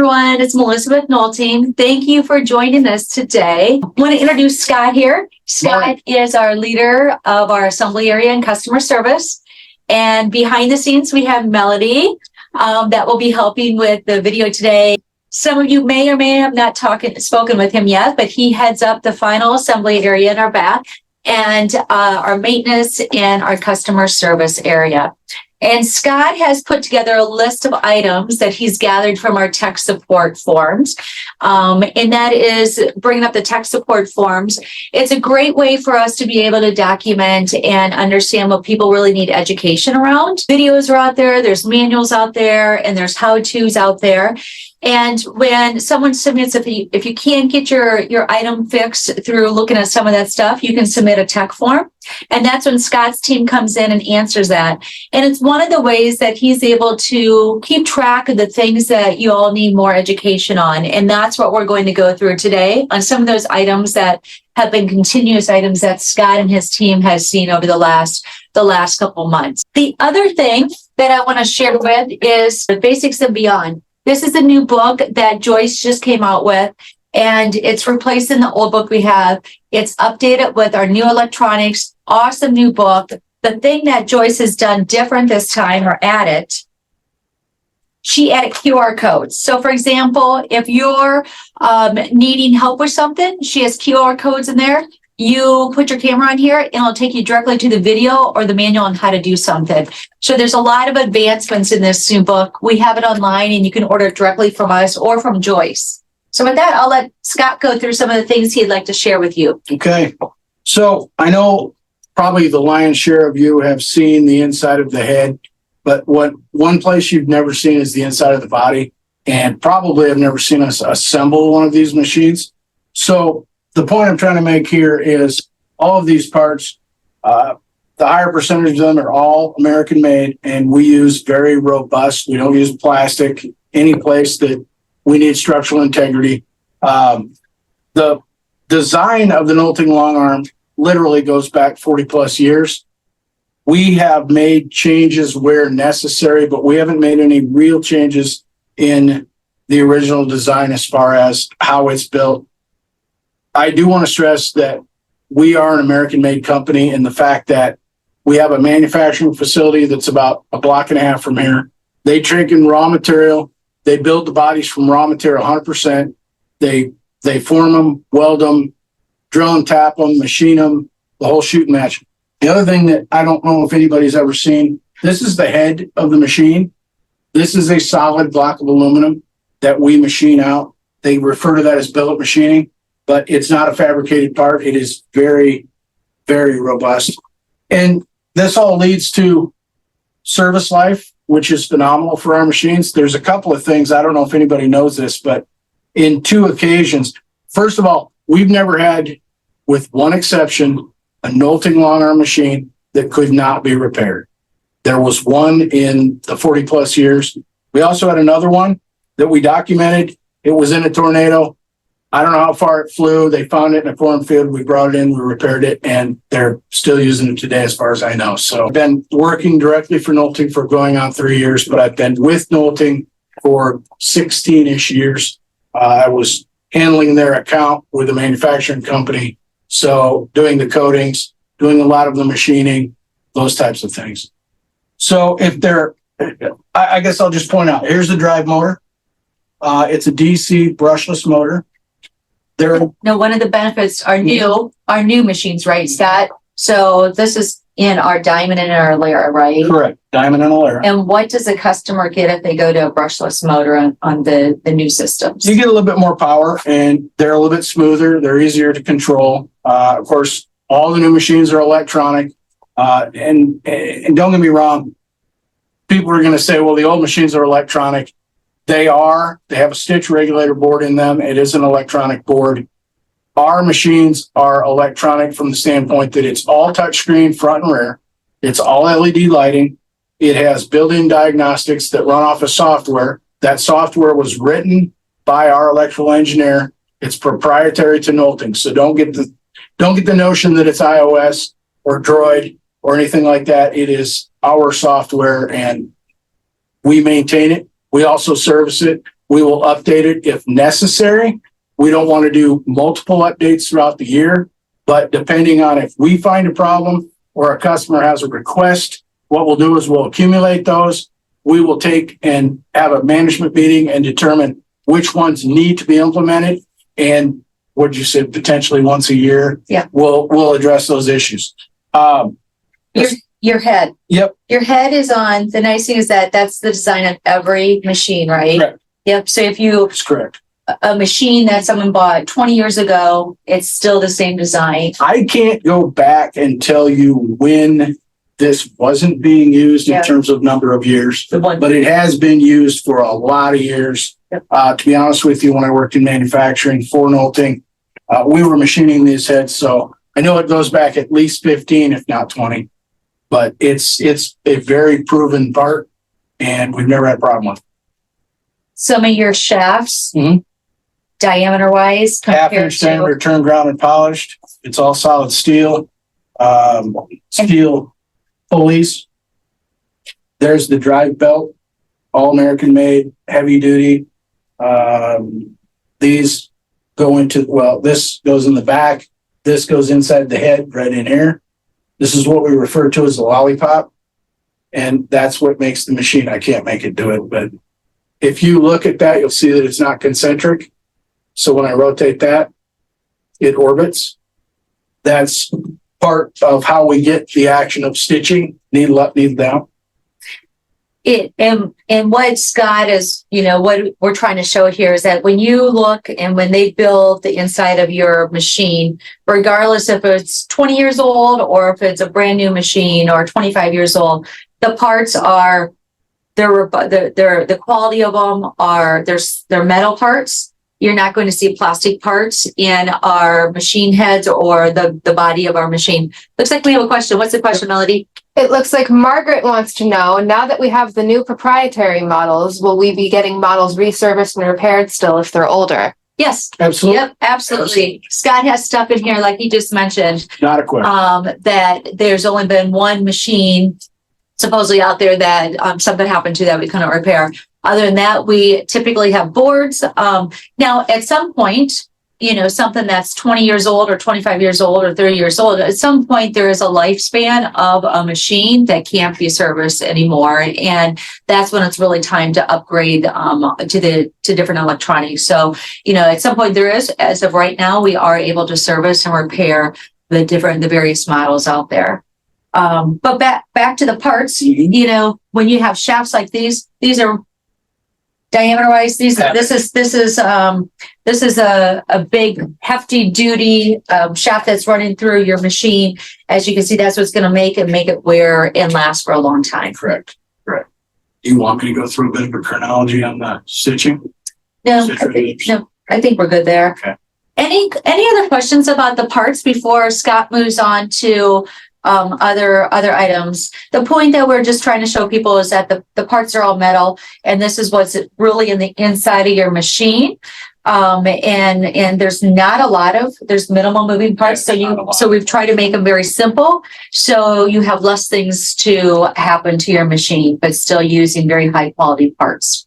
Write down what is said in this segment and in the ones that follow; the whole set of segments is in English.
Everyone, it's Melissa with Nolting. Thank you for joining us today. I want to introduce Scott here. Scott is our leader of our assembly area and customer service. And behind the scenes, we have Melody that will be helping with the video today. Some of you may or may have not spoken with him yet, but he heads up the final assembly area in our back and our maintenance and our customer service area. And Scott has put together a list of items that he's gathered from our tech support forms. And that is bringing up the tech support forms. It's a great way for us to be able to document and understand what people really need education around. Videos are out there, there's manuals out there, and there's how-tos out there. And when someone submits, if you can't get your item fixed through looking at some of that stuff, you can submit a tech form. And that's when Scott's team comes in and answers that. And it's one of the ways that he's able to keep track of the things that you all need more education on. And that's what we're going to go through today on some of those items that have been continuous items that Scott and his team has seen over the last couple months. The other thing that I want to share with is the Basics and Beyond. This is a new book that Joyce just came out with, and it's replacing the old book we have. It's updated with our new electronics, awesome new book. The thing that Joyce has done different this time, or added, she added QR codes. So for example, if you're needing help with something, she has QR codes in there. You put your camera on here and it'll take you directly to the video or the manual on how to do something. So there's a lot of advancements in this new book. We have it online and you can order it directly from us or from Joyce. So with that, I'll let Scott go through some of the things he'd like to share with you. Okay. So I know probably the lion's share of you have seen the inside of the head, but one place you've never seen is the inside of the body, and probably have never seen us assemble one of these machines. So the point I'm trying to make here is all of these parts, the higher percentage of them are all American made, and we use very robust. We don't use plastic any place that we need structural integrity. The design of the Nolting long arm literally goes back 40 plus years. We have made changes where necessary, but we haven't made any real changes in the original design as far as how it's built. I do want to stress that we are an American-made company, and the fact that we have a manufacturing facility that's about a block and a half from here. They drink in raw material. They build the bodies from raw material 100%. They form them, weld them, drill and tap them, machine them, the whole shoot and match. The other thing that I don't know if anybody's ever seen, this is the head of the machine. This is a solid block of aluminum that we machine out. They refer to that as billet machining, but it's not a fabricated part. It is very, very robust. And this all leads to service life, which is phenomenal for our machines. There's a couple of things. I don't know if anybody knows this, but in 2 occasions, first of all, we've never had, with one exception, a Nolting long arm machine that could not be repaired. There was one in the 40 plus years. We also had another one that we documented. It was in a tornado. I don't know how far it flew. They found it in a cornfield. We brought it in, we repaired it, and they're still using it today as far as I know. So I've been working directly for Nolting for going on 3 years, but I've been with Nolting for 16-ish years. I was handling their account with the manufacturing company. So doing the coatings, doing a lot of the machining, those types of things. So I guess I'll just point out, here's the drive motor. It's a DC brushless motor. No, one of the benefits are new machines, right, Scott? So this is in our diamond and our layer, right? Correct, diamond and a layer. And what does a customer get if they go to a brushless motor on the new systems? You get a little bit more power, and they're a little bit smoother. They're easier to control. Of course, all the new machines are electronic. And don't get me wrong, people are going to say, well, the old machines are electronic. They have a stitch regulator board in them. It is an electronic board. Our machines are electronic from the standpoint that it's all touchscreen front and rear. It's all LED lighting. It has built-in diagnostics that run off of software. That software was written by our electrical engineer. It's proprietary to Nolting. So don't get the notion that it's iOS or Droid or anything like that. It is our software, and we maintain it. We also service it. We will update it if necessary. We don't want to do multiple updates throughout the year, but depending on if we find a problem or a customer has a request, what we'll do is we'll accumulate those. We will take and have a management meeting and determine which ones need to be implemented. And what'd you say, potentially once a year? Yeah. We'll address those issues. Your head. Yep. Your head is on, the nice thing is that that's the design of every machine, right? Correct. Yep. So if you, That's correct. a machine that someone bought 20 years ago, it's still the same design. I can't go back and tell you when this wasn't being used in Yeah. terms of number of years, The one, but it has been used for a lot of years. Yep. To be honest with you, when I worked in manufacturing for Nolting, we were machining these heads, so I know it goes back at least 15, if not 20. But it's a very proven part, and we've never had a problem with it. some of your shafts, Mhm. diameter wise, Half compared inch to, diameter, turned, ground, and polished. It's all solid steel. Steel pulleys. There's the drive belt, all American made, heavy duty. These go into, well, this goes in the back. This goes inside the head right in here. This is what we refer to as a lollipop. And that's what makes the machine. I can't make it do it, but if you look at that, you'll see that it's not concentric. So when I rotate that, it orbits. That's part of how we get the action of stitching, needle up, needle down. and what Scott is, what we're trying to show here is that when you look and when they build the inside of your machine, regardless if it's 20 years old or if it's a brand new machine or 25 years old, the parts are, the quality of them are, they're metal parts. You're not going to see plastic parts in our machine heads or the body of our machine. Looks like we have a question. What's the question, Melody? It looks like Margaret wants to know, now that we have the new proprietary models, will we be getting models reserviced and repaired still if they're older? Yes. Absolutely. Yep, absolutely. Scott has stuff in here, like he just mentioned, Not a question. that there's only been one machine supposedly out there that something happened to that we couldn't repair. Other than that, we typically have boards. Now, at some point, something that's 20 years old or 25 years old or 30 years old, at some point there is a lifespan of a machine that can't be serviced anymore. And that's when it's really time to upgrade to different electronics. So, at some point there is, as of right now, we are able to service and repair the various models out there. But back to the parts, when you have shafts like these are diameter wise, this is a big hefty duty shaft that's running through your machine. As you can see, that's what's going to make it wear and last for a long time. Correct. Do you want me to go through a bit of a chronology on the stitching? No, I think we're good there. Okay. Any other questions about the parts before Scott moves on to other items? The point that we're just trying to show people is that the parts are all metal, and this is what's really in the inside of your machine. And there's not a lot of, there's minimal moving parts. So we've tried to make them very simple. So you have less things to happen to your machine, but still using very high quality parts.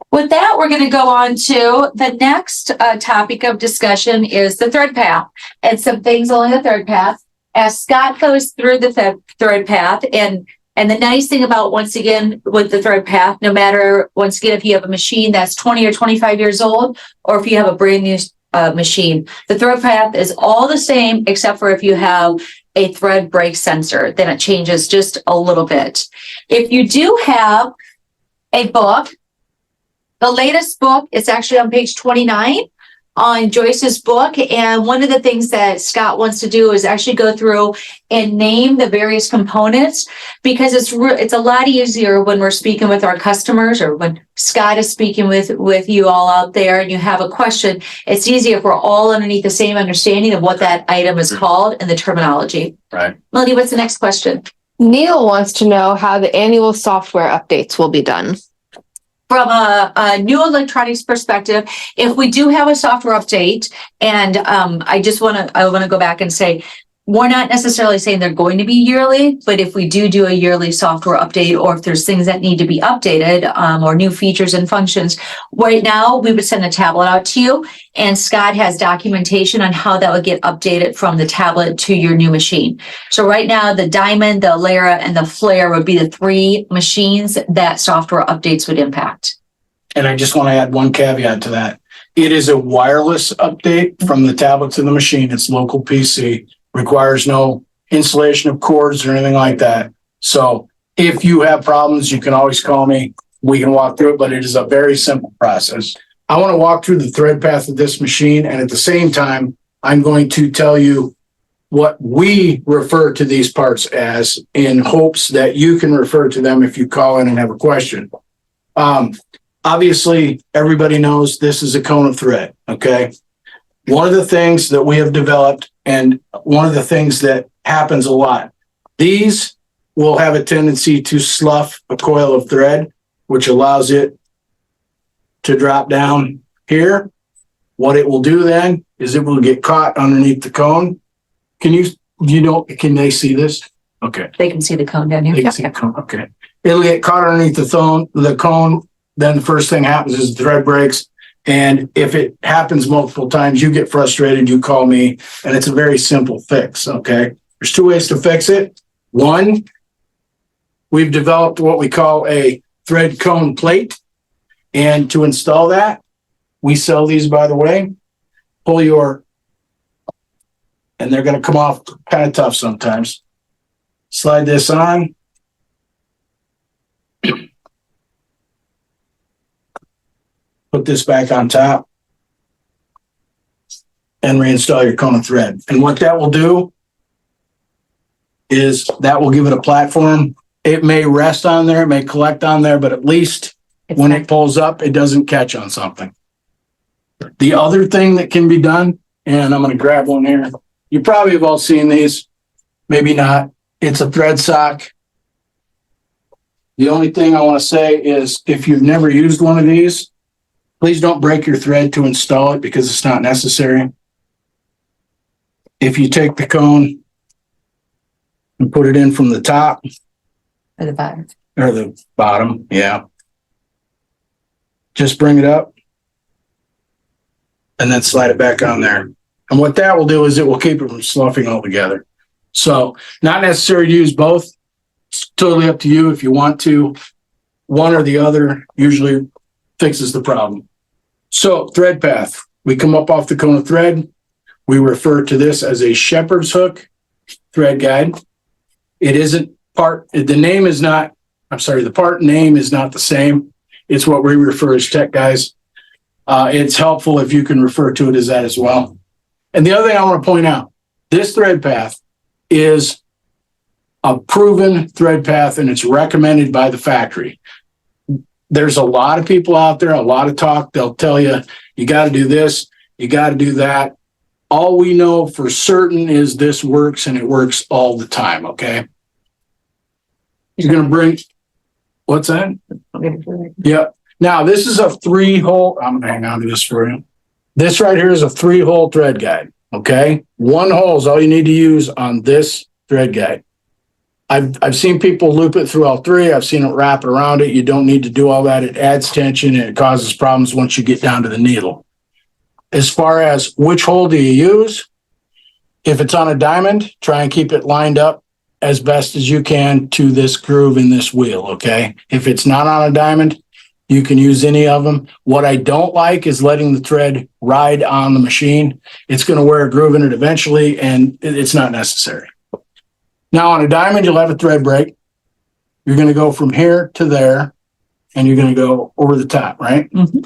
With that, we're going to go on to the next topic of discussion is the thread path and some things along the thread path. As Scott goes through the thread path, and the nice thing about, once again, with the thread path, no matter, once again, if you have a machine that's 20 or 25 years old, or if you have a brand new machine, the thread path is all the same, except for if you have a thread break sensor, then it changes just a little bit. If you do have a book, the latest book is actually on page 29 on Joyce's book. And one of the things that Scott wants to do is actually go through and name the various components, because it's a lot easier when we're speaking with our customers, or when Scott is speaking with you all out there and you have a question. It's easier if we're all underneath the same understanding of what that item is called and the terminology. Right. Melody, what's the next question? Neil wants to know how the annual software updates will be done. From a new electronics perspective, if we do have a software update, and I want to go back and say, we're not necessarily saying they're going to be yearly, but if we do a yearly software update, or if there's things that need to be updated, or new features and functions, right now we would send a tablet out to you, and Scott has documentation on how that would get updated from the tablet to your new machine. So right now, the Diamond, the Lyra, and the Flare would be the 3 machines that software updates would impact. And I just want to add one caveat to that. It is a wireless update from the tablet to the machine. It's local PC, requires no installation of cords or anything like that. So if you have problems, you can always call me. We can walk through it, but it is a very simple process. I want to walk through the thread path of this machine, and at the same time, I'm going to tell you what we refer to these parts as, in hopes that you can refer to them if you call in and have a question. Obviously, everybody knows this is a cone of thread, okay? One of the things that we have developed, and one of the things that happens a lot, these will have a tendency to slough a coil of thread, which allows it to drop down here. What it will do then is it will get caught underneath the cone. Can they see this? Okay. They can see the cone down here. They can see the cone. Okay. It'll get caught underneath the cone. Then the first thing happens is the thread breaks. And if it happens multiple times, you get frustrated, you call me, and it's a very simple fix, okay? There's 2 ways to fix it. One, we've developed what we call a thread cone plate. And to install that, we sell these, by the way. And they're going to come off kind of tough sometimes. Slide this on. Put this back on top and reinstall your cone of thread. And what that will do is that will give it a platform. It may rest on there, it may collect on there, but at least when it pulls up, it doesn't catch on something. The other thing that can be done, and I'm going to grab one here. You probably have all seen these, maybe not. It's a thread sock. The only thing I want to say is if you've never used one of these, please don't break your thread to install it because it's not necessary. If you take the cone and put it in from the top. Or the bottom. Or the bottom, yeah. Just bring it up and then slide it back on there. And what that will do is it will keep it from sloughing altogether. So not necessary to use both. It's totally up to you if you want to. One or the other usually fixes the problem. So thread path, we come up off the cone of thread. We refer to this as a shepherd's hook thread guide. It isn't part, the name is not, the part name is not the same. It's what we refer as tech guys. It's helpful if you can refer to it as that as well. And the other thing I want to point out, this thread path is a proven thread path and it's recommended by the factory. There's a lot of people out there, a lot of talk. They'll tell you, you got to do this, you got to do that. All we know for certain is this works and it works all the time, okay? You're going to bring, what's that? Yeah. Now, this is a 3-hole, I'm going to hang on to this for you. This right here is a 3-hole thread guide, okay? 1 hole is all you need to use on this thread guide. I've seen people loop it through all 3. I've seen it wrap it around it. You don't need to do all that. It adds tension and it causes problems once you get down to the needle. As far as which hole do you use, if it's on a diamond, try and keep it lined up as best as you can to this groove in this wheel, okay? If it's not on a diamond, you can use any of them. What I don't like is letting the thread ride on the machine. It's going to wear a groove in it eventually, and it's not necessary. Now, on a diamond, you'll have a thread break. You're going to go from here to there, and you're going to go over the top, right? Mm-hmm.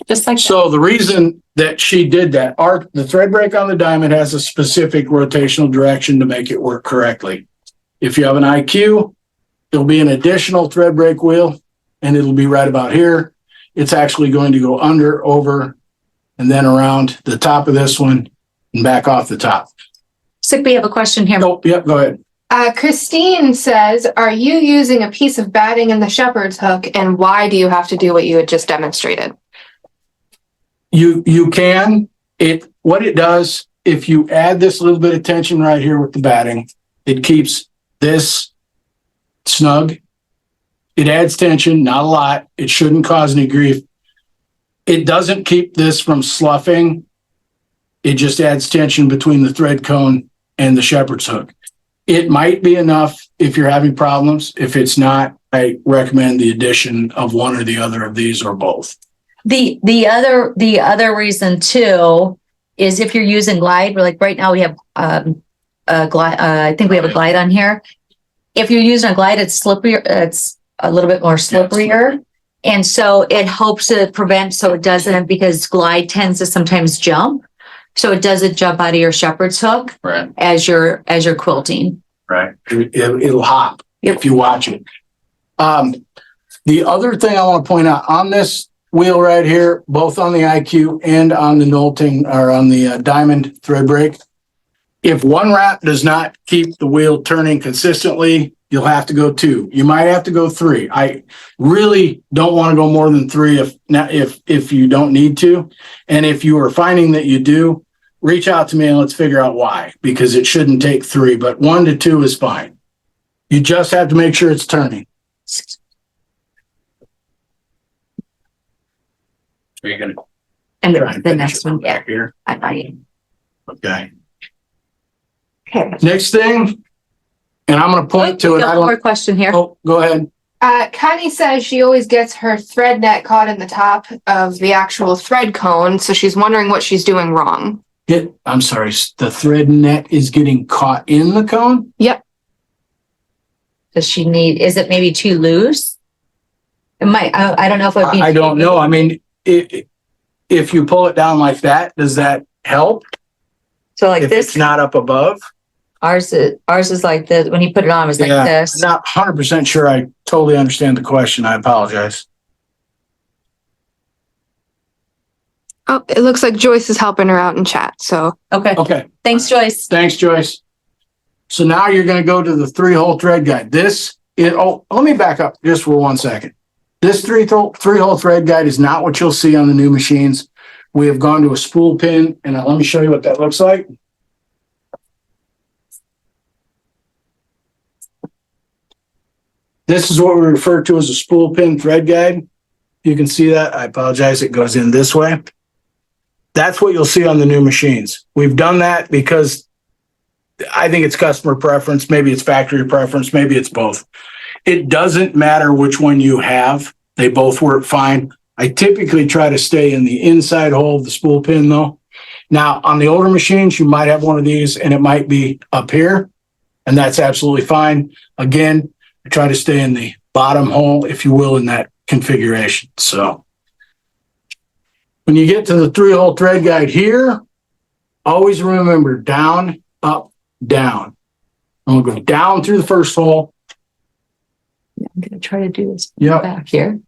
Just like so. The reason that she did that, the thread break on the diamond has a specific rotational direction to make it work correctly. If you have an IQ, it'll be an additional thread break wheel, and it'll be right about here. It's actually going to go under, over, and then around the top of this one and back off the top. Sick, we have a question here. Oh, yep, go ahead. Christine says, are you using a piece of batting in the shepherd's hook, and why do you have to do what you had just demonstrated? You can. What it does if you add this little bit of tension right here with the batting, it keeps this snug. It adds tension, not a lot. It shouldn't cause any grief. It doesn't keep this from sloughing. It just adds tension between the thread cone and the shepherd's hook. It might be enough if you're having problems. If it's not, I recommend the addition of one or the other of these or both. The other reason too is if you're using glide, like right now we have a glide. I think we have a glide on here. If you're using a glide, it's slippery. It's a little bit more slipperier, and so it helps to prevent so it doesn't, because glide tends to sometimes jump, so it doesn't jump out of your shepherd's hook Right. as you're quilting. Right. It'll hop if you watch it. The other thing I want to point out on this wheel right here, both on the IQ and on the Nolting or on the diamond thread brake, if one wrap does not keep the wheel turning consistently, you'll have to go 2. You might have to go 3. I really don't want to go more than 3 if you don't need to. And if you are finding that you do, reach out to me and let's figure out why, because it shouldn't take 3, but 1 to 2 is fine. You just have to make sure it's turning. Are you going to And try and the finish next it one, yeah, back here? I Okay. okay. Next thing, and I'm going to point to it. Got I one more don't. question here. Oh, go ahead. Connie says she always gets her thread net caught in the top of the actual thread cone, so she's wondering what she's doing wrong. I'm sorry. The thread net is getting caught in the cone. Yep. Does she need? Is it maybe too loose? It might. I don't know if it'd be. I don't know. I mean, if you pull it down like that, does that help? So like If this. it's not up above? Ours is like this. When you put it on, it's like Yeah, this. I'm not 100% sure I totally understand the question. I apologize. Oh, it looks like Joyce is helping her out in chat, so. Okay. Okay. Thanks, Joyce. Thanks, Joyce. So now you're going to go to the 3-hole thread guide. Let me back up just for 1 second. This three-hole thread guide is not what you'll see on the new machines. We have gone to a spool pin, and let me show you what that looks like. This is what we refer to as a spool pin thread guide. You can see that. I apologize. It goes in this way. That's what you'll see on the new machines. We've done that because I think it's customer preference. Maybe it's factory preference. Maybe it's both. It doesn't matter which one you have. They both work fine. I typically try to stay in the inside hole of the spool pin though. Now on the older machines, you might have one of these and it might be up here, and that's absolutely fine. Again, I try to stay in the bottom hole, if you will, in that configuration. So when you get to the 3-hole thread guide here, always remember down, up, down. I'm going to go down through the first hole. I'm going to try to do this Yep. back here.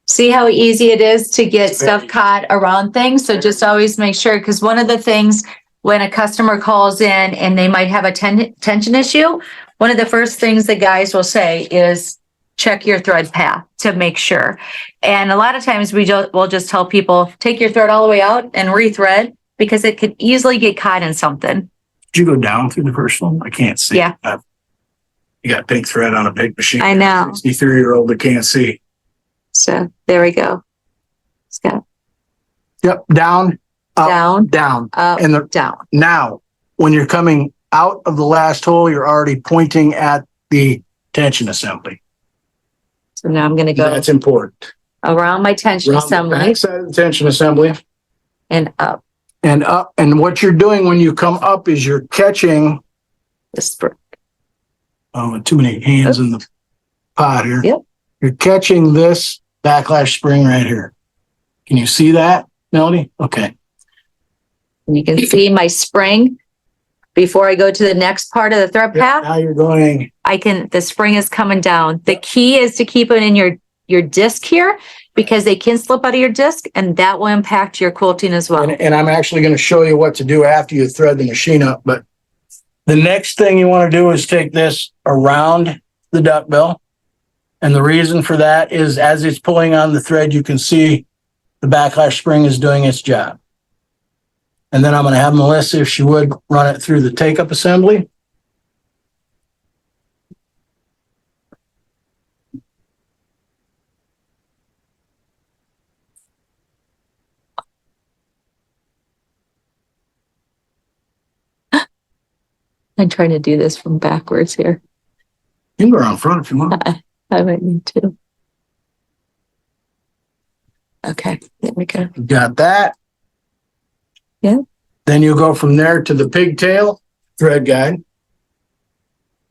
See how easy it is to get stuff caught around things? So just always make sure, because one of the things when a customer calls in and they might have a tension issue, one of the first things the guys will say is check your thread path to make sure. And a lot of times we'll just tell people, take your thread all the way out and rethread, because it could easily get caught in something. Did you go down through the first one? I can't see. Yeah. You got pink thread on a pink machine. I know. 63-year-old that can't see. So there we go. Scott. Yep. Down, up, Down, down. up, And down. now, when you're coming out of the last hole, you're already pointing at the tension assembly. So now I'm going to go That's important. around my tension Around the assembly backside of the tension assembly and up and up. And what you're doing when you come up is you're catching. the spring. Oh, too many hands in the pot here. Yep. You're catching this backlash spring right here. Can you see that, Melody? Okay. And you can see my spring before I go to the next part of the thread Yep, path. now you're going. The spring is coming down. The key is to keep it in your disc here, because they can slip out of your disc and that will impact your quilting as well. And I'm actually going to show you what to do after you thread the machine up. But the next thing you want to do is take this around the duckbill. And the reason for that is as it's pulling on the thread, you can see the backlash spring is doing its job. And then I'm going to have Melissa, if she would, run it through the take-up assembly. I'm trying to do this from backwards here. You can go around front if you want. I might need to. Okay, there we go. Got that? Yeah. Then you'll go from there to the pigtail thread guide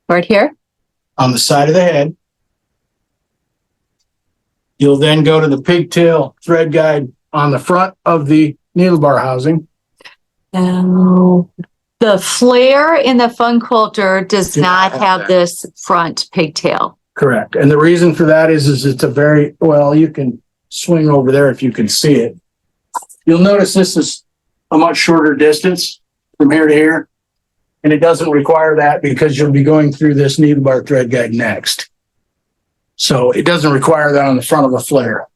Right here? on the side of the head. You'll then go to the pigtail thread guide on the front of the needle bar housing. No. The flare in the Fun Quilter does Do not not have have that. this front pigtail. Correct. And the reason for that is it's a very, well, you can swing over there if you can see it. You'll notice this is a much shorter distance from here to here. And it doesn't require that because you'll be going through this needle bar thread guide next. So it doesn't require that on the front of a flare.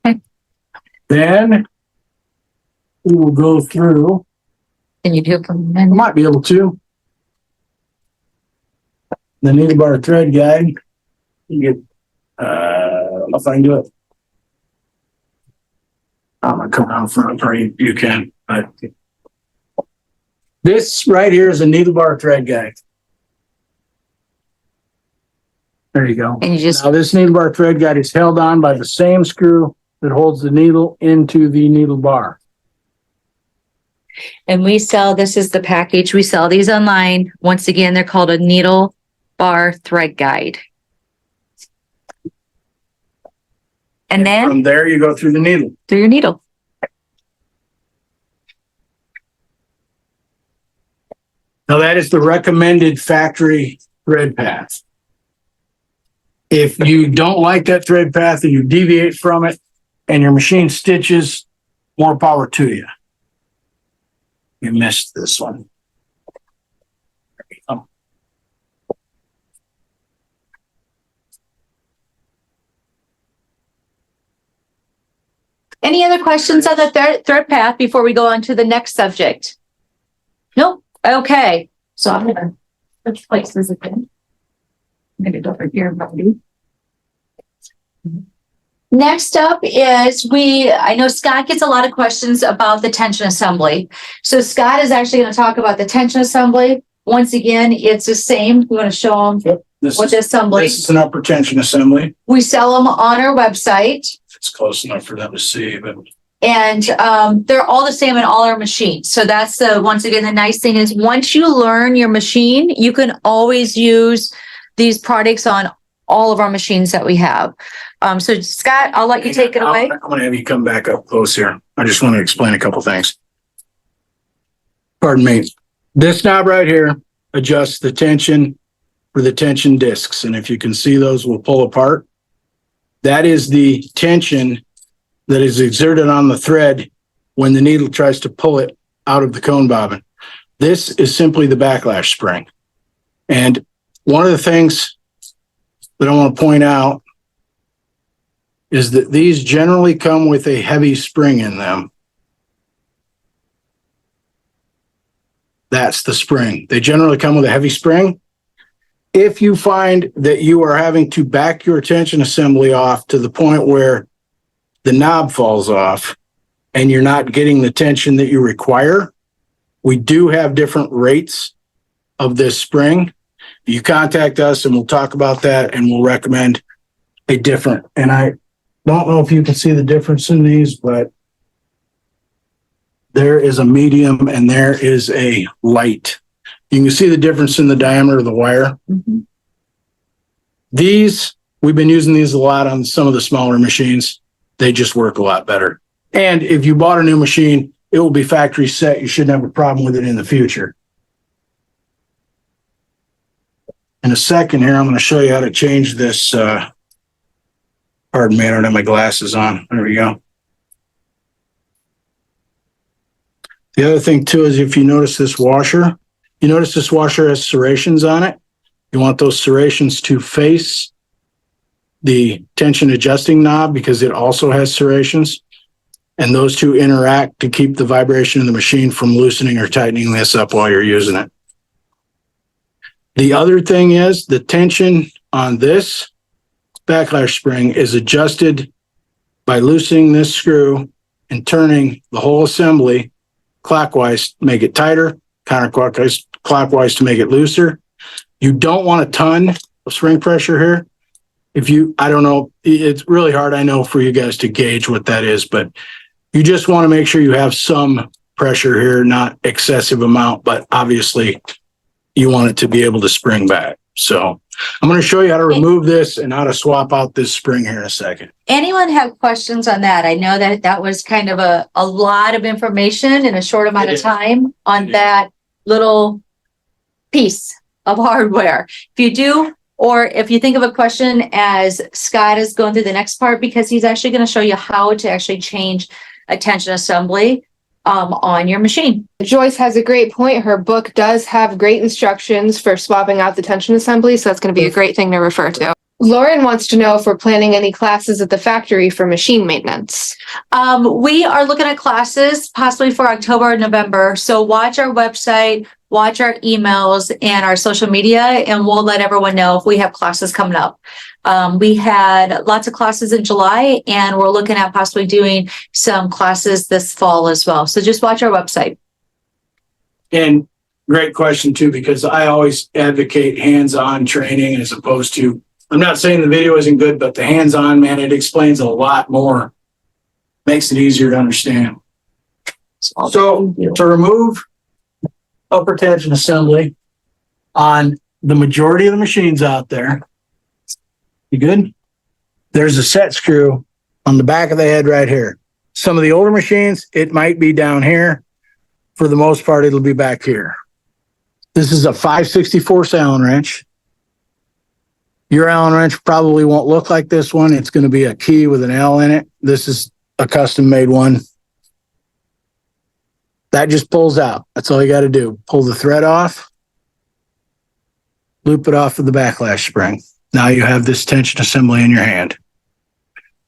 Okay. Then we will go through, Can you do it from I might be able to. The needle bar thread guide. You get, if I can do it. I'm gonna come around front, or you can, but this right here is a needle bar thread guide. There you go. And you just, Now this needle bar thread guide is held on by the same screw that holds the needle into the needle bar. and we sell, this is the package. We sell these online. Once again, they're called a needle bar thread guide. And then From there, you go through the needle. through your needle. Now that is the recommended factory thread path. If you don't like that thread path and you deviate from it and your machine stitches, more power to you. You missed this one. There you go. Any other questions on the thread path before we go on to the next subject? Nope. Okay. So I'm gonna switch places again. I'm gonna go over here, buddy. Next up is I know Scott gets a lot of questions about the tension assembly. So Scott is actually going to talk about the tension assembly. Once again, it's the same. We want to show them what the assembly. This is an upper tension assembly. We sell them on our website. It's close enough for them to see, but And they're all the same in all our machines. So that's once again, the nice thing is once you learn your machine, you can always use these products on all of our machines that we have. So Scott, I'll let you take it away. I'm going to have you come back up close here. I just want to explain a couple things. Pardon me. This knob right here adjusts the tension for the tension discs. And if you can see those will pull apart. That is the tension that is exerted on the thread when the needle tries to pull it out of the cone bobbin. This is simply the backlash spring. And one of the things that I want to point out is that these generally come with a heavy spring in them. That's the spring. They generally come with a heavy spring. If you find that you are having to back your tension assembly off to the point where the knob falls off and you're not getting the tension that you require, we do have different rates of this spring. You contact us and we'll talk about that and we'll recommend a different. And I don't know if you can see the difference in these, but there is a medium and there is a light. You can see the difference in the diameter of the wire. Mhm. These, we've been using these a lot on some of the smaller machines. They just work a lot better. And if you bought a new machine, it will be factory set. You shouldn't have a problem with it in the future. In a second here, I'm going to show you how to change this. Pardon me, I don't have my glasses on. There we go. The other thing too is if you notice this washer, has serrations on it. You want those serrations to face the tension adjusting knob because it also has serrations. And those two interact to keep the vibration in the machine from loosening or tightening this up while you're using it. The other thing is the tension on this backlash spring is adjusted by loosening this screw and turning the whole assembly clockwise to make it tighter, counterclockwise to make it looser. You don't want a ton of spring pressure here. I don't know, it's really hard, I know, for you guys to gauge what that is, but you just want to make sure you have some pressure here, not excessive amount, but obviously you want it to be able to spring back. So I'm going to show you how to remove this and how to swap out this spring here in a second. Anyone have questions on that? I know that that was kind of a lot of information in a short amount of time on that little piece of hardware. If you do, or if you think of a question as Scott is going through the next part, because he's actually going to show you how to actually change a tension assembly on your machine. Joyce has a great point. Her book does have great instructions for swapping out the tension assembly, so that's going to be a great thing to refer to. Lauren wants to know if we're planning any classes at the factory for machine maintenance. We are looking at classes possibly for October or November. So watch our website, watch our emails and our social media, and we'll let everyone know if we have classes coming up. We had lots of classes in July, and we're looking at possibly doing some classes this fall as well. So just watch our website. And great question too, because I always advocate hands-on training as opposed to, I'm not saying the video isn't good, but the hands-on, man, it explains a lot more. Makes it easier to understand. So to remove upper tension assembly on the majority of the machines out there, you good? There's a set screw on the back of the head right here. Some of the older machines, it might be down here. For the most part, it'll be back here. This is a 5/64 Allen wrench. Your Allen wrench probably won't look like this one. It's going to be a key with an L in it. This is a custom made one. That just pulls out. That's all you got to do. Pull the thread off, loop it off with the backlash spring. Now you have this tension assembly in your hand.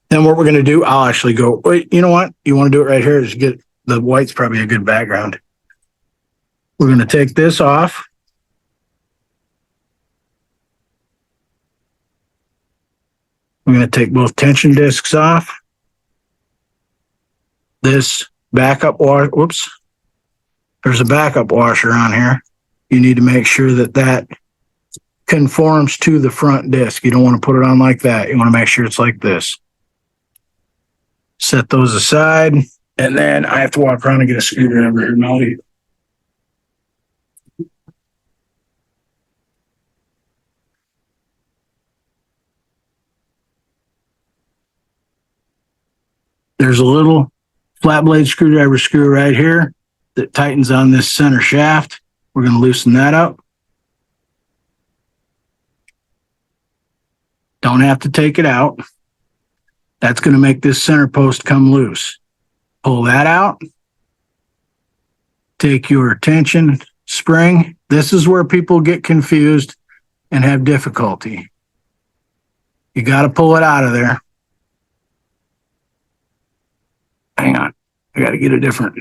Then what we're going to do, I'll actually go, wait, you know what? You want to do it right here? Just get the white's probably a good background. We're going to take this off. We're going to take both tension discs off. This backup washer, whoops. There's a backup washer on here. You need to make sure that that conforms to the front disc. You don't want to put it on like that. You want to make sure it's like this. Set those aside. And then I have to walk around and get a screwdriver here, Melody. There's a little flat blade screwdriver screw right here that tightens on this center shaft. We're going to loosen that up. Don't have to take it out. That's going to make this center post come loose. Pull that out. Take your tension spring. This is where people get confused and have difficulty. You got to pull it out of there. Hang on. I got to get a different.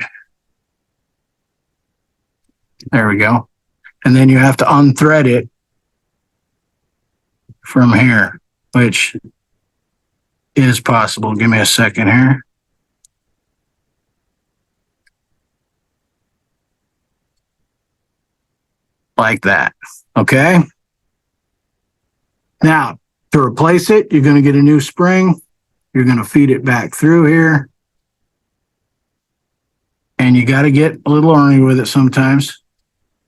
There we go. And then you have to unthread it from here, which is possible. Give me a second here. Like that. Okay. Now, to replace it, you're going to get a new spring. You're going to feed it back through here. And you got to get a little ornery with it sometimes.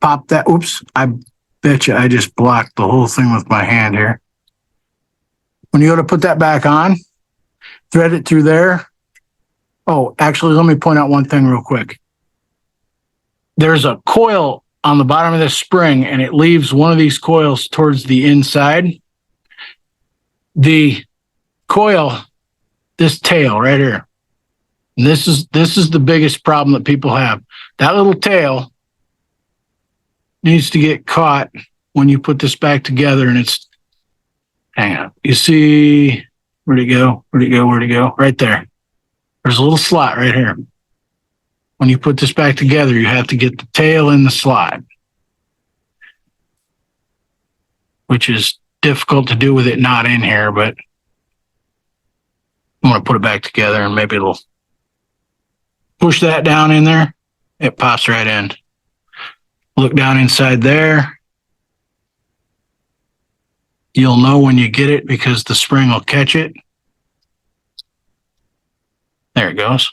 Pop that. Oops. I bet you I just blocked the whole thing with my hand here. When you go to put that back on, thread it through there. Oh, actually, let me point out one thing real quick. There's a coil on the bottom of this spring, and it leaves one of these coils towards the inside. The coil, this tail right here, and this is the biggest problem that people have. That little tail needs to get caught when you put this back together, and it's, hang hang on. You see, where'd it go? Where'd it go? Where'd it go? Right there. There's a little slot right here. When you put this back together, you have to get the tail in the slot, which is difficult to do with it not in here, but I'm going to put it back together and maybe it'll push that down in there. It pops right in. Look down inside there. You'll know when you get it because the spring will catch it. There it goes.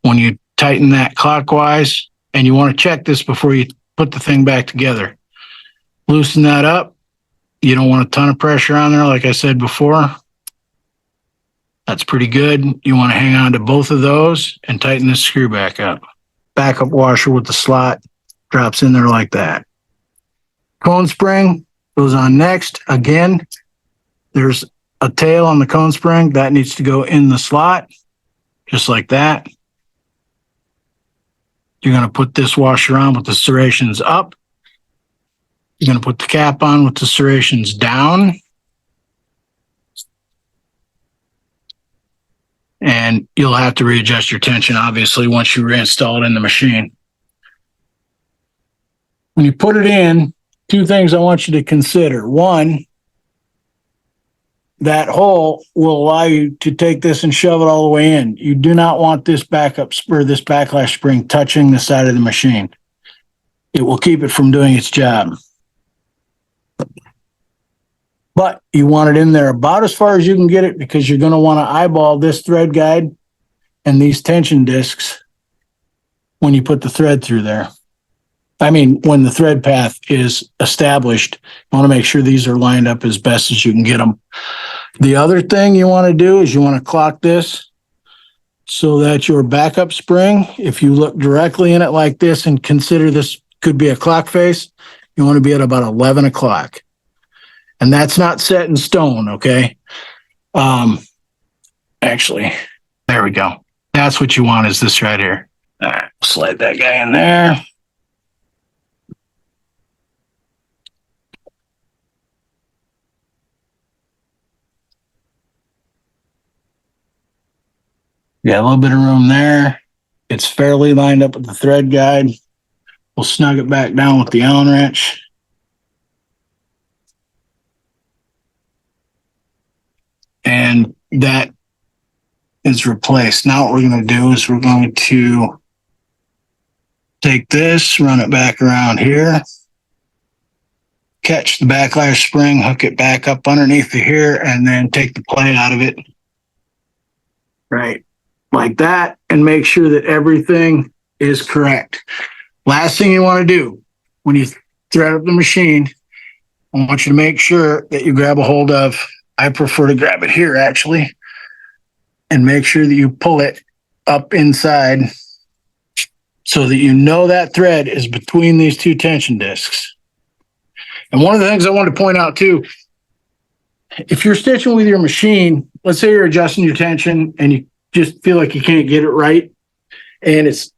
When you tighten that clockwise, and you want to check this before you put the thing back together. Loosen that up. You don't want a ton of pressure on there, like I said before. That's pretty good. You want to hang on to both of those and tighten the screw back up. Backup washer with the slot drops in there like that. Cone spring goes on next. Again, there's a tail on the cone spring that needs to go in the slot, just like that. You're going to put this washer on with the serrations up. You're going to put the cap on with the serrations down. And you'll have to readjust your tension, obviously, once you reinstall it in the machine. When you put it in, two things I want you to consider. One, that hole will allow you to take this and shove it all the way in. You do not want this backup spur, this backlash spring touching the side of the machine. It will keep it from doing its job. But you want it in there about as far as you can get it because you're going to want to eyeball this thread guide and these tension discs when you put the thread through there. I mean, when the thread path is established, you want to make sure these are lined up as best as you can get them. The other thing you want to do is you want to clock this so that your backup spring, if you look directly in it like this and consider this could be a clock face, you want to be at about 11 o'clock. And that's not set in stone, okay? Actually, there we go. That's what you want is this right here. All right, slide that guy in there. Yeah, a little bit of room there. It's fairly lined up with the thread guide. We'll snug it back down with the Allen wrench. And that is replaced. Now what we're going to do is we're going to take this, run it back around here, catch the backlash spring, hook it back up underneath the here, and then take the play out of it. Right, like that, and make sure that everything is correct. Last thing you want to do when you thread up the machine, I want you to make sure that you grab a hold of, I prefer to grab it here actually, and make sure that you pull it up inside so that you know that thread is between these two tension discs. And one of the things I wanted to point out too, if you're stitching with your machine, let's say you're adjusting your tension and you just feel like you can't get it right and it's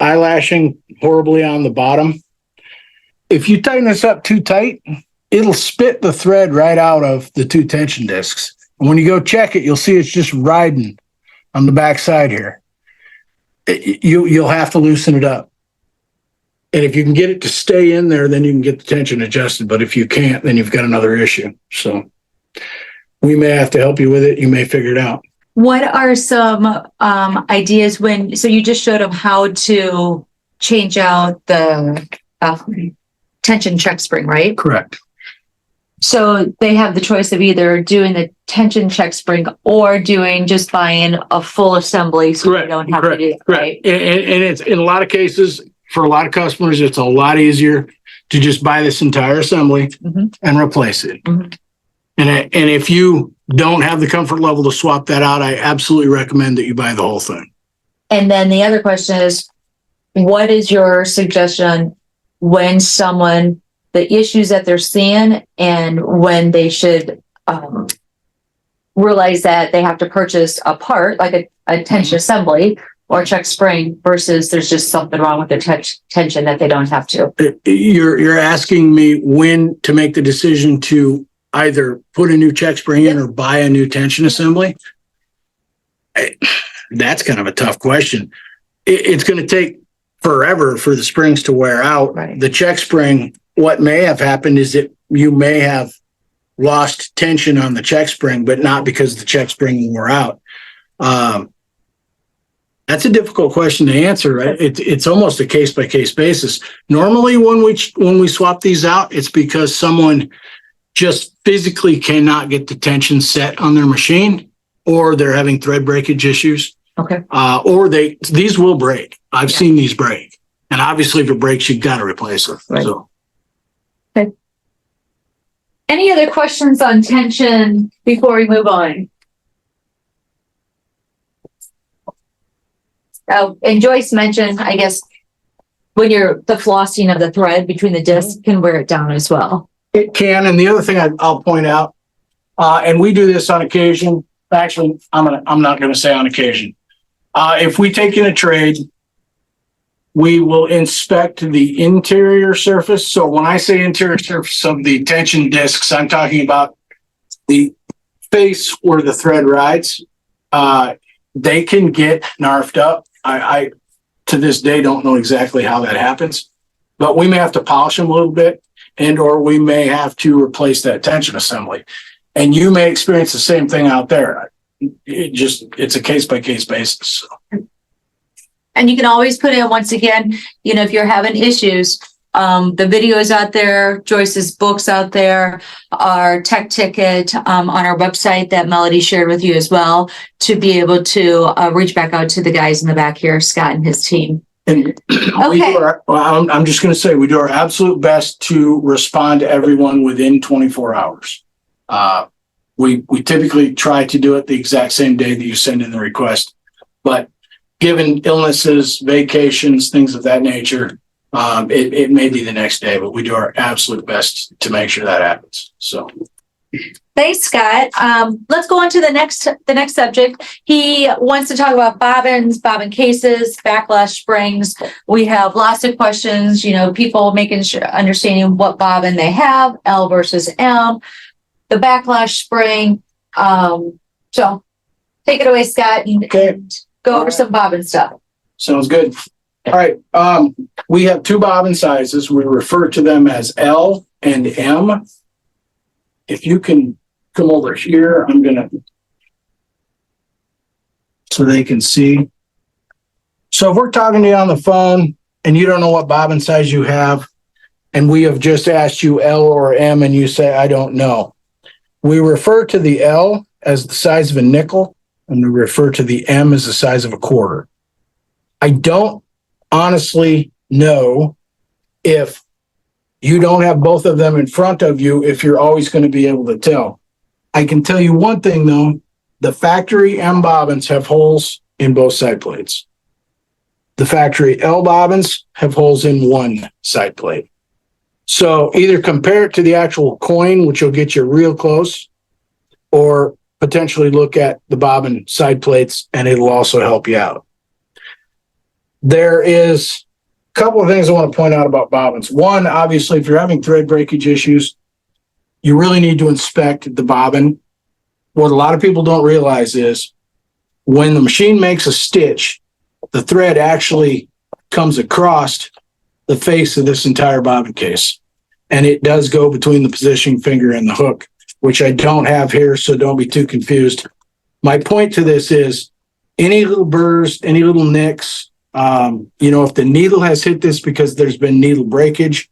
eyelashing horribly on the bottom. If you tighten this up too tight, it'll spit the thread right out of the two tension discs. And when you go check it, you'll see it's just riding on the back side here. You'll have to loosen it up. And if you can get it to stay in there, then you can get the tension adjusted. But if you can't, then you've got another issue. So we may have to help you with it. You may figure it out. What are some ideas so you just showed them how to change out the tension check spring, right? Correct. So they have the choice of either doing the tension check spring or just buying a full assembly so Correct. they don't have to do it, right? And it's in a lot of cases, for a lot of customers, it's a lot easier to just buy this entire assembly and replace it. And if you don't have the comfort level to swap that out, I absolutely recommend that you buy the whole thing. And then the other question is, what is your suggestion when the issues that they're seeing and when they should realize that they have to purchase a part, like a tension assembly, or check spring versus there's just something wrong with the tension that they don't have to. You're asking me when to make the decision to either put a new check spring in or buy a new tension assembly? That's kind of a tough question. It's going to take forever for the springs to wear out. Right. The check spring, what may have happened is that you may have lost tension on the check spring, but not because the check spring wore out. That's a difficult question to answer, right? It's almost a case by case basis. Normally, when we swap these out, it's because someone just physically cannot get the tension set on their machine, or they're having thread breakage issues. Okay. Or these will break. I've seen these break, and obviously, if it breaks, you've got to replace it. Right. So. Okay. Any other questions on tension before we move on? Oh, and Joyce mentioned, I guess, when the flossing of the thread between the discs can wear it down as well. It can, and the other thing I'll point out, and we do this on occasion. Actually, I'm not going to say on occasion. If we take in a trade, we will inspect the interior surface. So when I say interior surface of the tension discs, I'm talking about the face where the thread rides. They can get narfed up. I to this day don't know exactly how that happens, but we may have to polish them a little bit, and or we may have to replace that tension assembly. And you may experience the same thing out there. It's a case by case basis. And you can always put in, once again, if you're having issues, the videos out there, Joyce's books out there, our tech ticket on our website that Melody shared with you as well, to be able to reach back out to the guys in the back here, Scott and his team. And I'm just going to say we do our absolute best to respond to everyone within 24 hours. We typically try to do it the exact same day that you send in the request, but given illnesses, vacations, things of that nature, it may be the next day, but we do our absolute best to make sure that happens. So. Thanks, Scott. Let's go on to the next subject. He wants to talk about bobbins, bobbin cases, backlash springs. We have lots of questions, people making sure, understanding what bobbin they have, L versus M, the backlash spring. So take it away, Scott, and go over some bobbin stuff. Sounds good. All right. We have two bobbin sizes. We refer to them as L and M. If you can come over here, I'm going to, so they can see. So if we're talking to you on the phone and you don't know what bobbin size you have, and we have just asked you L or M and you say, I don't know. We refer to the L as the size of a nickel, and we refer to the M as the size of a quarter. I don't honestly know if you don't have both of them in front of you, if you're always going to be able to tell. I can tell you one thing though, the factory M bobbins have holes in both side plates. The factory L bobbins have holes in one side plate. So either compare it to the actual coin, which will get you real close, or potentially look at the bobbin side plates and it'll also help you out. There is a couple of things I want to point out about bobbins. One, obviously, if you're having thread breakage issues, you really need to inspect the bobbin. What a lot of people don't realize is when the machine makes a stitch, the thread actually comes across the face of this entire bobbin case. And it does go between the positioning finger and the hook, which I don't have here, so don't be too confused. My point to this is any little burrs, any little nicks, if the needle has hit this because there's been needle breakage,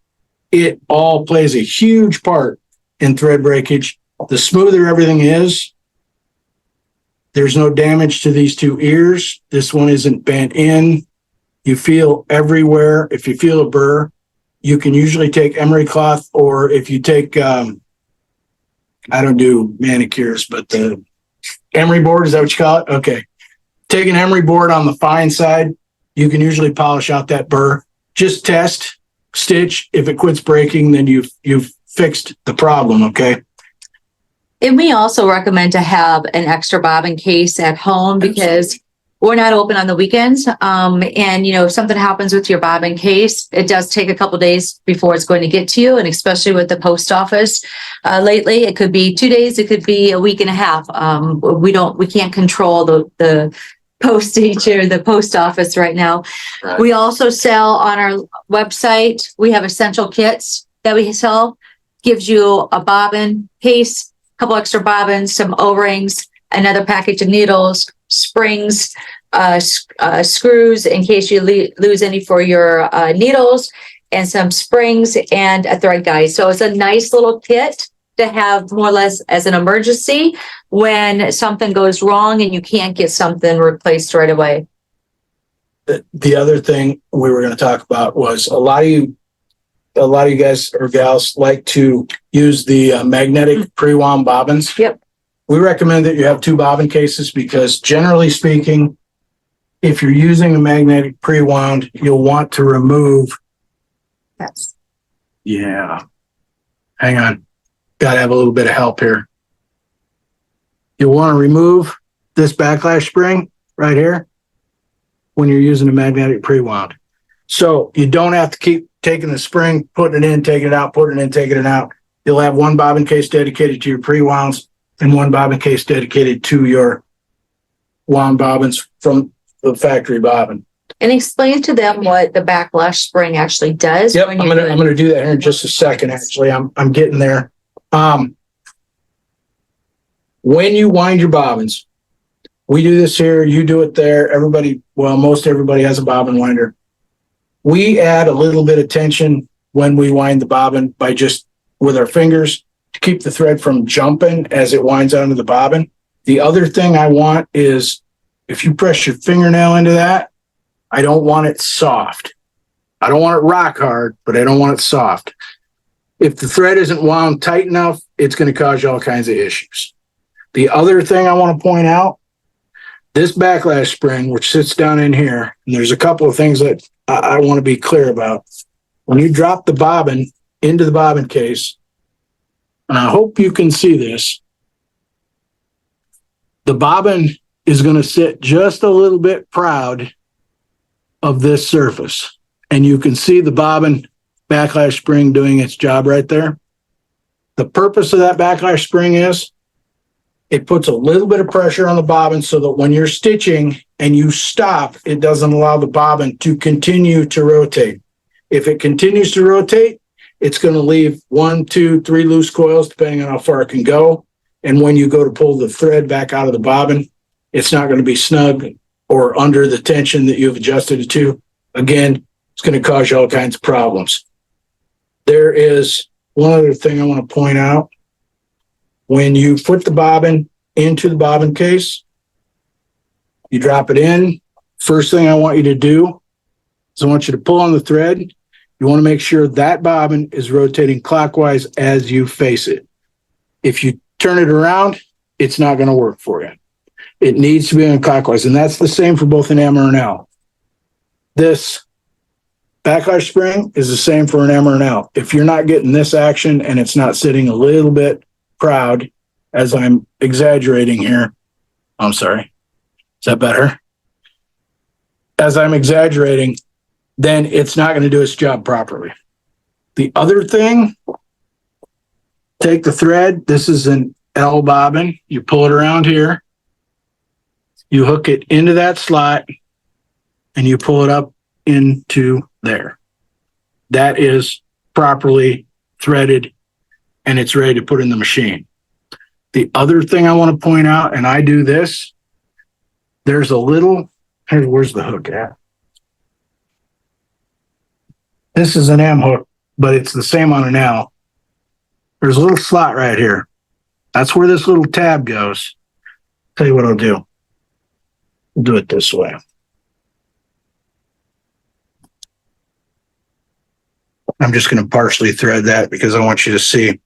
it all plays a huge part in thread breakage. The smoother everything is, there's no damage to these two ears. This one isn't bent in. You feel everywhere. If you feel a burr, you can usually take emery cloth, or if you take, I don't do manicures, but the emery board, is that what you call it? Okay. Take an emery board on the fine side. You can usually polish out that burr. Just test, stitch. If it quits breaking, then you've fixed the problem, okay? And we also recommend to have an extra bobbin case at home because We're not open on the weekends. And if something happens with your bobbin case, it does take a couple days before it's going to get to you. And especially with the post office lately, it could be 2 days, it could be a week and a half. We can't control the postage or the post office right now. Right. We also sell on our website. We have essential kits that we sell. Gives you a bobbin case, a couple extra bobbins, some O-rings, another package of needles, springs, screws in case you lose any for your needles, and some springs and a thread guide. So it's a nice little kit to have more or less as an emergency when something goes wrong and you can't get something replaced right away. The other thing we were going to talk about was a lot of you guys or gals like to use the magnetic pre-wound bobbins. Yep. We recommend that you have 2 bobbin cases because generally speaking, if you're using a magnetic pre-wound, you'll want to remove. Yes. Yeah. Hang on. Got to have a little bit of help here. You'll want to remove this backlash spring right here when you're using a magnetic pre-wound. So you don't have to keep taking the spring, putting it in, taking it out, putting it in, taking it out. You'll have one bobbin case dedicated to your pre-wounds and one bobbin case dedicated to your wound bobbins from the factory bobbin. And explain to them what the backlash spring actually does. Yep, I'm gonna do that here in just a second. Actually, I'm getting there. When you wind your bobbins, we do this here, you do it there. Most everybody has a bobbin winder. We add a little bit of tension when we wind the bobbin by just with our fingers to keep the thread from jumping as it winds onto the bobbin. The other thing I want is if you press your fingernail into that, I don't want it soft. I don't want it rock hard, but I don't want it soft. If the thread isn't wound tight enough, it's going to cause you all kinds of issues. The other thing I want to point out, this backlash spring, which sits down in here, and there's a couple of things that I want to be clear about. When you drop the bobbin into the bobbin case, and I hope you can see this, the bobbin is going to sit just a little bit proud of this surface. And you can see the bobbin backlash spring doing its job right there. The purpose of that backlash spring is it puts a little bit of pressure on the bobbin so that when you're stitching and you stop, it doesn't allow the bobbin to continue to rotate. If it continues to rotate, it's going to leave 1, 2, 3 loose coils, depending on how far it can go. And when you go to pull the thread back out of the bobbin, it's not going to be snug or under the tension that you've adjusted it to. Again, it's going to cause you all kinds of problems. There is one other thing I want to point out. When you put the bobbin into the bobbin case, you drop it in. First thing I want you to do is I want you to pull on the thread. You want to make sure that bobbin is rotating clockwise as you face it. If you turn it around, it's not going to work for you. It needs to be on clockwise, and that's the same for both an M or an L. This backlash spring is the same for an M or an L. If you're not getting this action and it's not sitting a little bit proud, as I'm exaggerating here, I'm sorry. Is that better? As I'm exaggerating, then it's not going to do its job properly. The other thing, take the thread. This is an L bobbin. You pull it around here. You hook it into that slot and you pull it up into there. That is properly threaded and it's ready to put in the machine. The other thing I want to point out, and I do this, there's a little, where's the hook at? This is an M hook, but it's the same on an L. There's a little slot right here. That's where this little tab goes. Tell you what I'll do. We'll do it this way. I'm just going to partially thread that because I want you to see.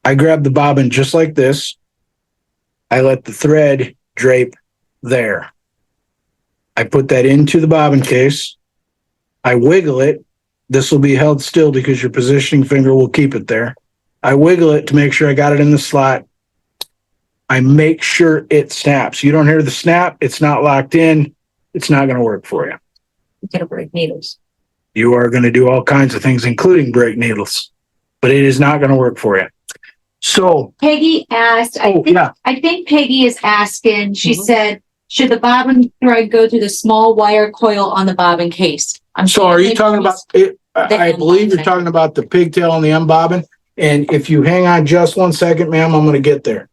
I grab the bobbin just like this. I let the thread drape there. I put that into the bobbin case. I wiggle it. This will be held still because your positioning finger will keep it there. I wiggle it to make sure I got it in the slot. I make sure it snaps. You don't hear the snap, it's not locked in, it's not going to work for you. You gotta break needles. You are going to do all kinds of things, including break needles, but it is not going to work for you. So, Peggy asked, I think Peggy is asking, she said, should the bobbin thread go through the small wire coil on the bobbin case? So are you talking about it? I believe you're talking about the pigtail on the M bobbin. And if you hang on just 1 second, ma'am, I'm going to get there.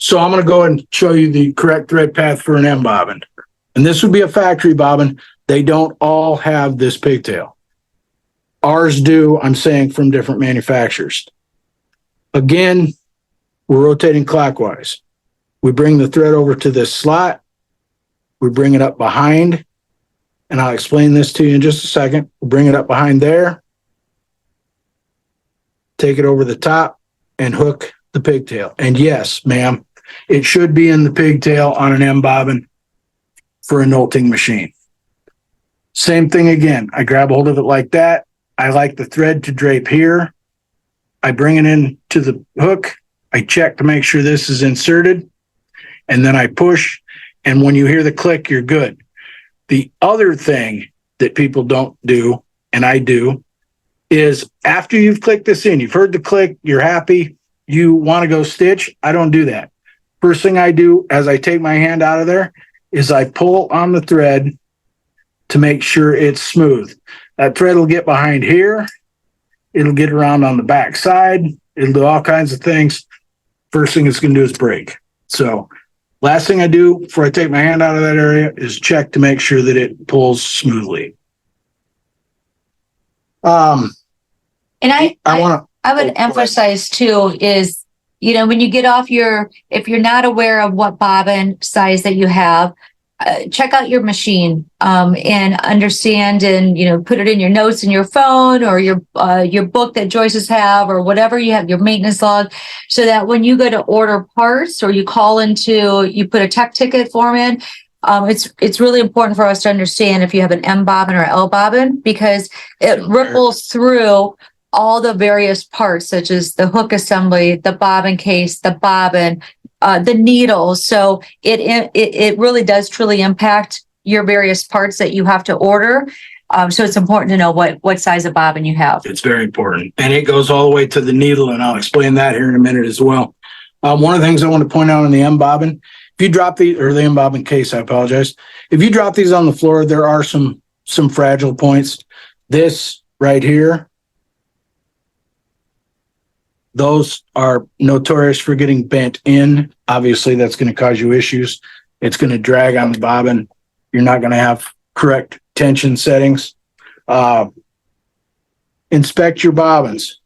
So I'm going to go and show you the correct thread path for an M bobbin. And this would be a factory bobbin. They don't all have this pigtail. Ours do, I'm saying, from different manufacturers. Again, we're rotating clockwise. We bring the thread over to this slot. We bring it up behind. And I'll explain this to you in just a second. We'll bring it up behind there. Take it over the top and hook the pigtail. And yes, ma'am, it should be in the pigtail on an M bobbin for a Nolting machine. Same thing again. I grab a hold of it like that. I like the thread to drape here. I bring it in to the hook. I check to make sure this is inserted. And then I push. And when you hear the click, you're good. The other thing that people don't do, and I do, is after you've clicked this in, you've heard the click, you're happy, you want to go stitch. I don't do that. First thing I do as I take my hand out of there is I pull on the thread to make sure it's smooth. That thread will get behind here. It'll get around on the back side. It'll do all kinds of things. First thing it's going to do is break. So last thing I do before I take my hand out of that area is check to make sure that it pulls smoothly. And I would emphasize too is, when you get off if you're not aware of what bobbin size that you have, check out your machine, and understand and, put it in your notes in your phone or your book that Joyce's have or whatever you have, your maintenance log, so that when you go to order parts or you you put a tech ticket form in, it's really important for us to understand if you have an M bobbin or L bobbin, because it ripples through all the various parts, such as the hook assembly, the bobbin case, the bobbin, the needles. So it really does truly impact your various parts that you have to order. So it's important to know what size of bobbin you have. It's very important. And it goes all the way to the needle, and I'll explain that here in a minute as well. One of the things I want to point out on the M bobbin, if you drop the M bobbin case, I apologize. If you drop these on the floor, there are some fragile points. This right here, those are notorious for getting bent in. Obviously, that's going to cause you issues. It's going to drag on the bobbin. You're not going to have correct tension settings. Inspect your bobbins.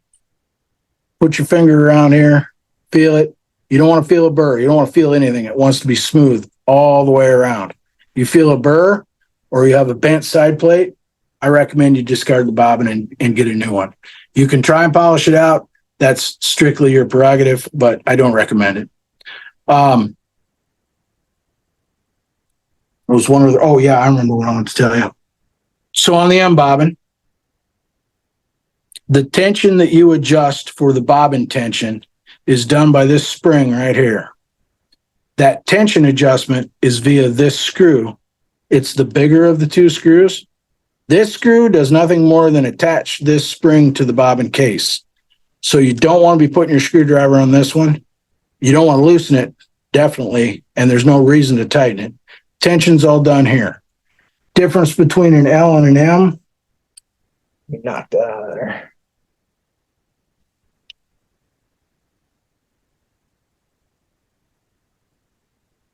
Put your finger around here. Feel it. You don't want to feel a burr. You don't want to feel anything. It wants to be smooth all the way around. You feel a burr or you have a bent side plate, I recommend you discard the bobbin and get a new one. You can try and polish it out. That's strictly your prerogative, but I don't recommend it. There was one other, I remember what I wanted to tell you. So on the M bobbin, the tension that you adjust for the bobbin tension is done by this spring right here. That tension adjustment is via this screw. It's the bigger of the two screws. This screw does nothing more than attach this spring to the bobbin case. So you don't want to be putting your screwdriver on this one. You don't want to loosen it, definitely, and there's no reason to tighten it. Tension's all done here. Difference between an L and an M. Let me knock that out of there.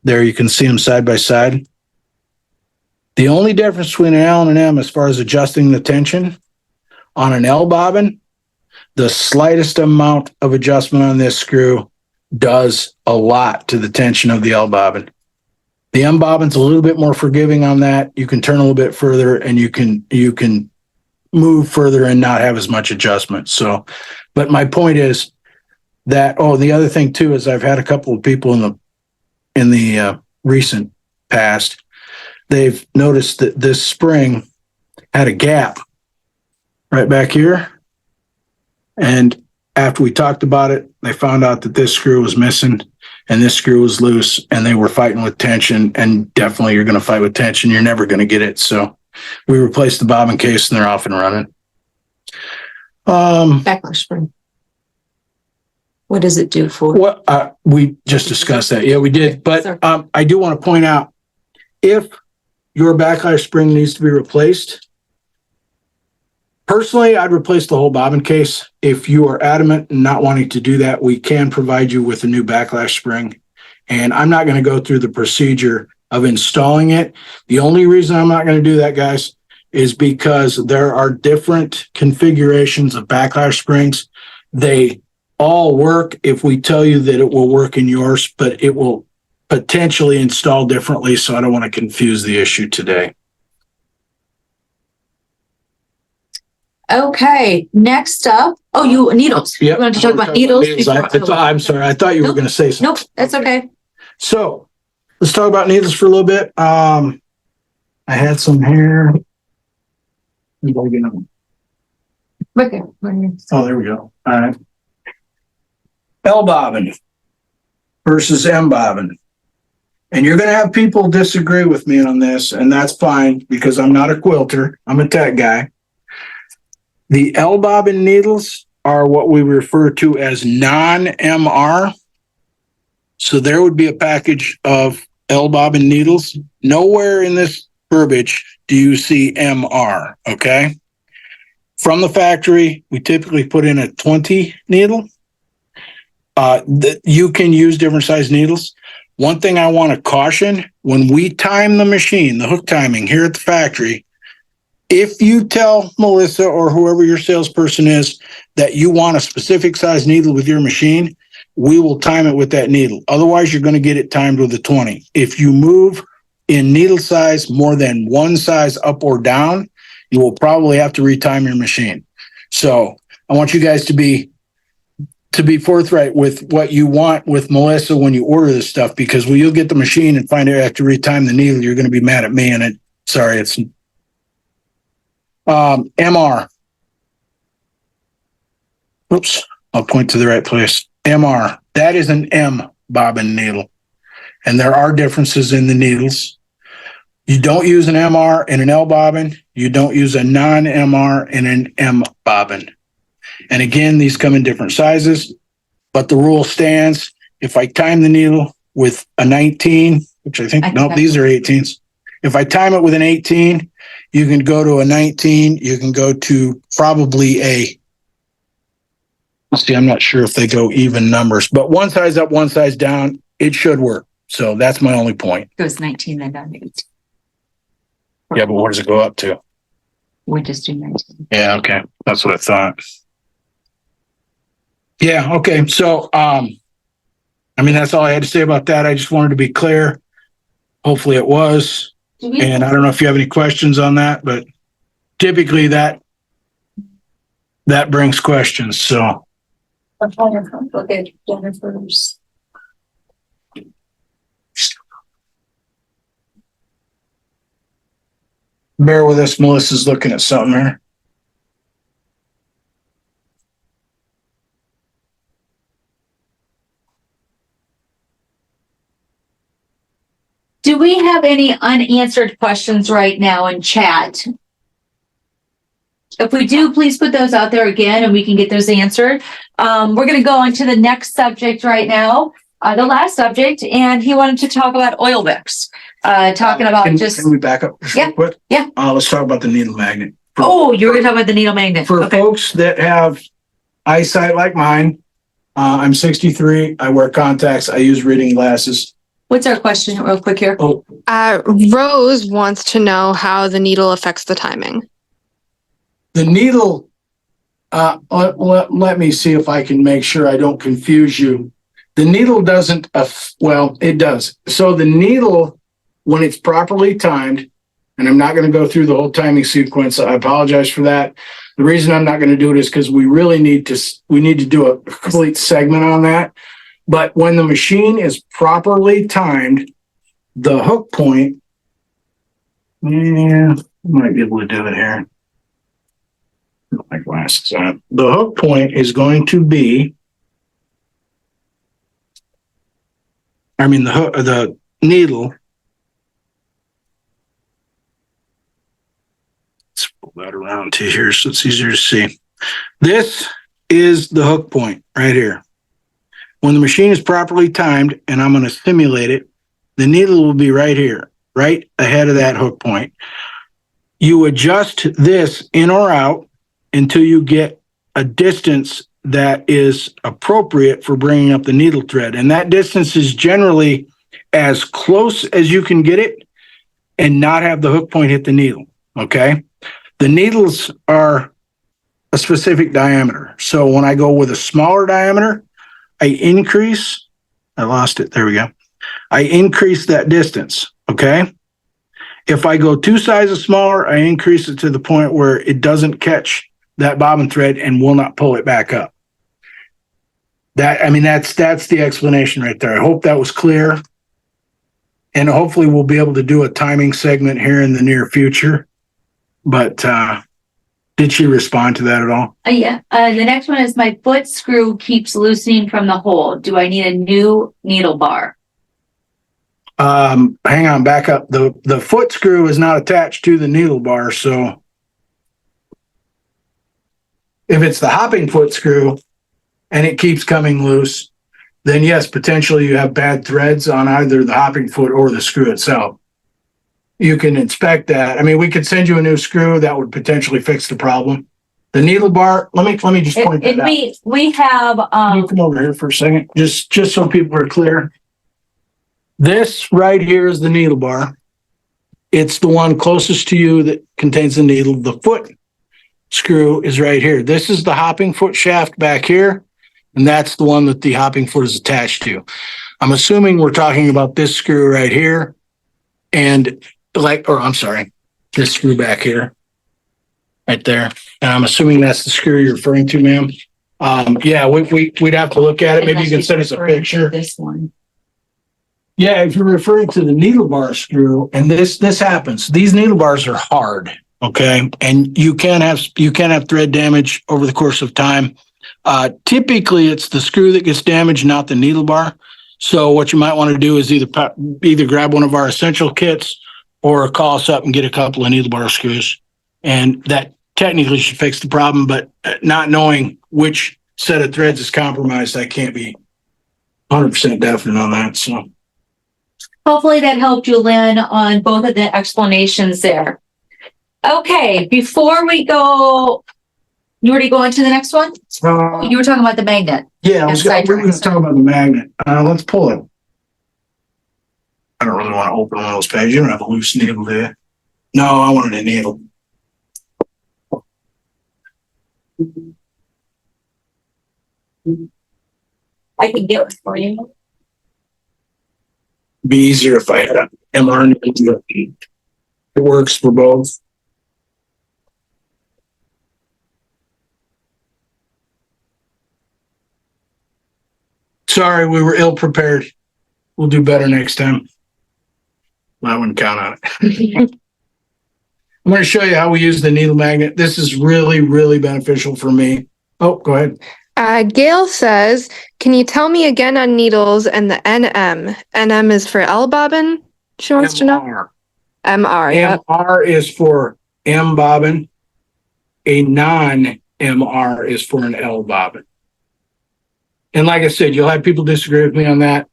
There you can see them side by side. The only difference between an L and an M as far as adjusting the tension, on an L bobbin, the slightest amount of adjustment on this screw does a lot to the tension of the L bobbin. The M bobbin's a little bit more forgiving on that. You can turn a little bit further and you can move further and not have as much adjustment. So, but my point is that, the other thing too is I've had a couple of people in the recent past, they've noticed that this spring had a gap right back here. And after we talked about it, they found out that this screw was missing and this screw was loose and they were fighting with tension, and definitely you're going to fight with tension. You're never going to get it. So we replaced the bobbin case and they're off and running. Backlash spring. What does it do for? What we just discussed that. Yeah, we did. But I do want to point out, if your backlash spring needs to be replaced, personally, I'd replace the whole bobbin case. If you are adamant and not wanting to do that, we can provide you with a new backlash spring. And I'm not going to go through the procedure of installing it. The only reason I'm not going to do that, guys, is because there are different configurations of backlash springs. They all work if we tell you that it will work in yours, but it will potentially install differently. So I don't want to confuse the issue today. Okay, next up. Oh, needles. Yep. You want to talk about needles? I'm sorry. I thought you were going to say something. Nope, that's okay. So let's talk about needles for a little bit. I had some here. Right there. Oh, there we go. All right. L bobbin versus M bobbin. And you're going to have people disagree with me on this, and that's fine because I'm not a quilter. I'm a tech guy. The L bobbin needles are what we refer to as non-MR. So there would be a package of L bobbin needles. Nowhere in this verbiage do you see MR, okay? From the factory, we typically put in a 20 needle. You can use different size needles. One thing I want to caution, when we time the machine, the hook timing here at the factory, if you tell Melissa or whoever your salesperson is that you want a specific size needle with your machine, we will time it with that needle. Otherwise, you're going to get it timed with a 20. If you move in needle size more than one size up or down, you will probably have to retime your machine. So I want you guys to be forthright with what you want with Melissa when you order this stuff, because when you'll get the machine and find out you have to retime the needle, you're going to be mad at me. And it's MR. Oops, I'll point to the right place. MR. That is an M bobbin needle. And there are differences in the needles. You don't use an MR in an L bobbin. You don't use a non-MR in an M bobbin. And again, these come in different sizes, but the rule stands. If I time the needle with a 19, which I think, no, these are 18s. If I time it with an 18, you can go to a 19. You can go to probably let's see, I'm not sure if they go even numbers, but one size up, one size down, it should work. So that's my only point. It goes 19, then down to 18. Yeah, but where does it go up to? We just do 19. Yeah, okay. That's what I thought. Yeah, okay. So, that's all I had to say about that. I just wanted to be clear. Hopefully it was. And I don't know if you have any questions on that, but typically that brings questions. So. Okay, Jennifer's. Bear with us. Melissa's looking at something here. Do we have any unanswered questions right now in chat? If we do, please put those out there again and we can get those answered. We're going to go on to the next subject right now, the last subject, and he wanted to talk about oil mix. Talking about Can we back up real quick? Yeah. Let's talk about the needle magnet. You were going to talk about the needle magnet. For folks that have eyesight like mine, I'm 63. I wear contacts. I use reading glasses. What's our question real quick here? Rose wants to know how the needle affects the timing. The needle, let me see if I can make sure I don't confuse you. The needle doesn't, it does. So the needle, when it's properly timed, and I'm not going to go through the whole timing sequence. I apologize for that. The reason I'm not going to do it is because we need to do a complete segment on that. But when the machine is properly timed, the hook point, I might be able to do it here. My glasses on. The hook point is going to be the hook, the needle. Let's pull that around to here so it's easier to see. This is the hook point right here. When the machine is properly timed, and I'm going to simulate it, the needle will be right here, right ahead of that hook point. You adjust this in or out until you get a distance that is appropriate for bringing up the needle thread. And that distance is generally as close as you can get it and not have the hook point hit the needle, okay? The needles are a specific diameter. So when I go with a smaller diameter, I increase, I lost it, there we go. I increase that distance, okay? If I go 2 sizes smaller, I increase it to the point where it doesn't catch that bobbin thread and will not pull it back up. That's the explanation right there. I hope that was clear. And hopefully we'll be able to do a timing segment here in the near future. But did she respond to that at all? Yeah. The next one is my foot screw keeps loosening from the hole. Do I need a new needle bar? Hang on, back up. The foot screw is not attached to the needle bar. So if it's the hopping foot screw and it keeps coming loose, then yes, potentially you have bad threads on either the hopping foot or the screw itself. You can inspect that. I mean, we could send you a new screw that would potentially fix the problem. The needle bar, let me just point that out. We have Can you come over here for a second, just so people are clear. This right here is the needle bar. It's the one closest to you that contains the needle. The foot screw is right here. This is the hopping foot shaft back here, and that's the one that the hopping foot is attached to. I'm assuming we're talking about this screw right here, and this screw back here, right there. And I'm assuming that's the screw you're referring to, ma'am. Yeah, we'd have to look at it. Maybe you can send us a picture. This one. Yeah, if you're referring to the needle bar screw, and this happens, these needle bars are hard, okay, and you can have thread damage over the course of time. Typically, it's the screw that gets damaged, not the needle bar. So what you might want to do is either grab one of our essential kits or call us up and get a couple of needle bar screws, and that technically should fix the problem. But not knowing which set of threads is compromised, I can't be 100% definite on that. So. Hopefully that helped you, Lynn, on both of the explanations there. Okay, before we go, you already go into the next one? You were talking about the magnet. Yeah, we're going to talk about the magnet. Let's pull it. I don't really want to open one of those pages. You don't have a loose needle there. No, I wanted a needle. I can get one for you. Be easier if I had a MR needle. It works for both. Sorry, we were ill prepared. We'll do better next time. I wouldn't count on it. I'm going to show you how we use the needle magnet. This is really, really beneficial for me. Oh, go ahead. Gail says, can you tell me again on needles and the NM? NM is for L bobbin? She wants to know. MR, yeah. MR is for M bobbin. A non-MR is for an L bobbin. And like I said, you'll have people disagree with me on that.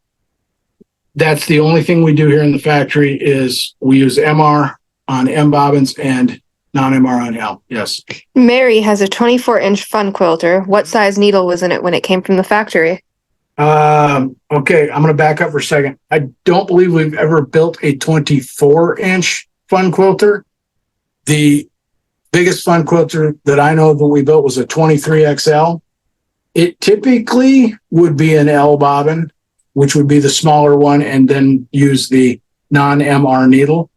That's the only thing we do here in the factory is we use MR on M bobbins and non-MR on L. Yes. Mary has a 24-inch fun quilter. What size needle was in it when it came from the factory? Okay, I'm going to back up for a second. I don't believe we've ever built a 24-inch fun quilter. The biggest fun quilter that I know that we built was a 23XL. It typically would be an L bobbin, which would be the smaller one, and then use the non-MR needle.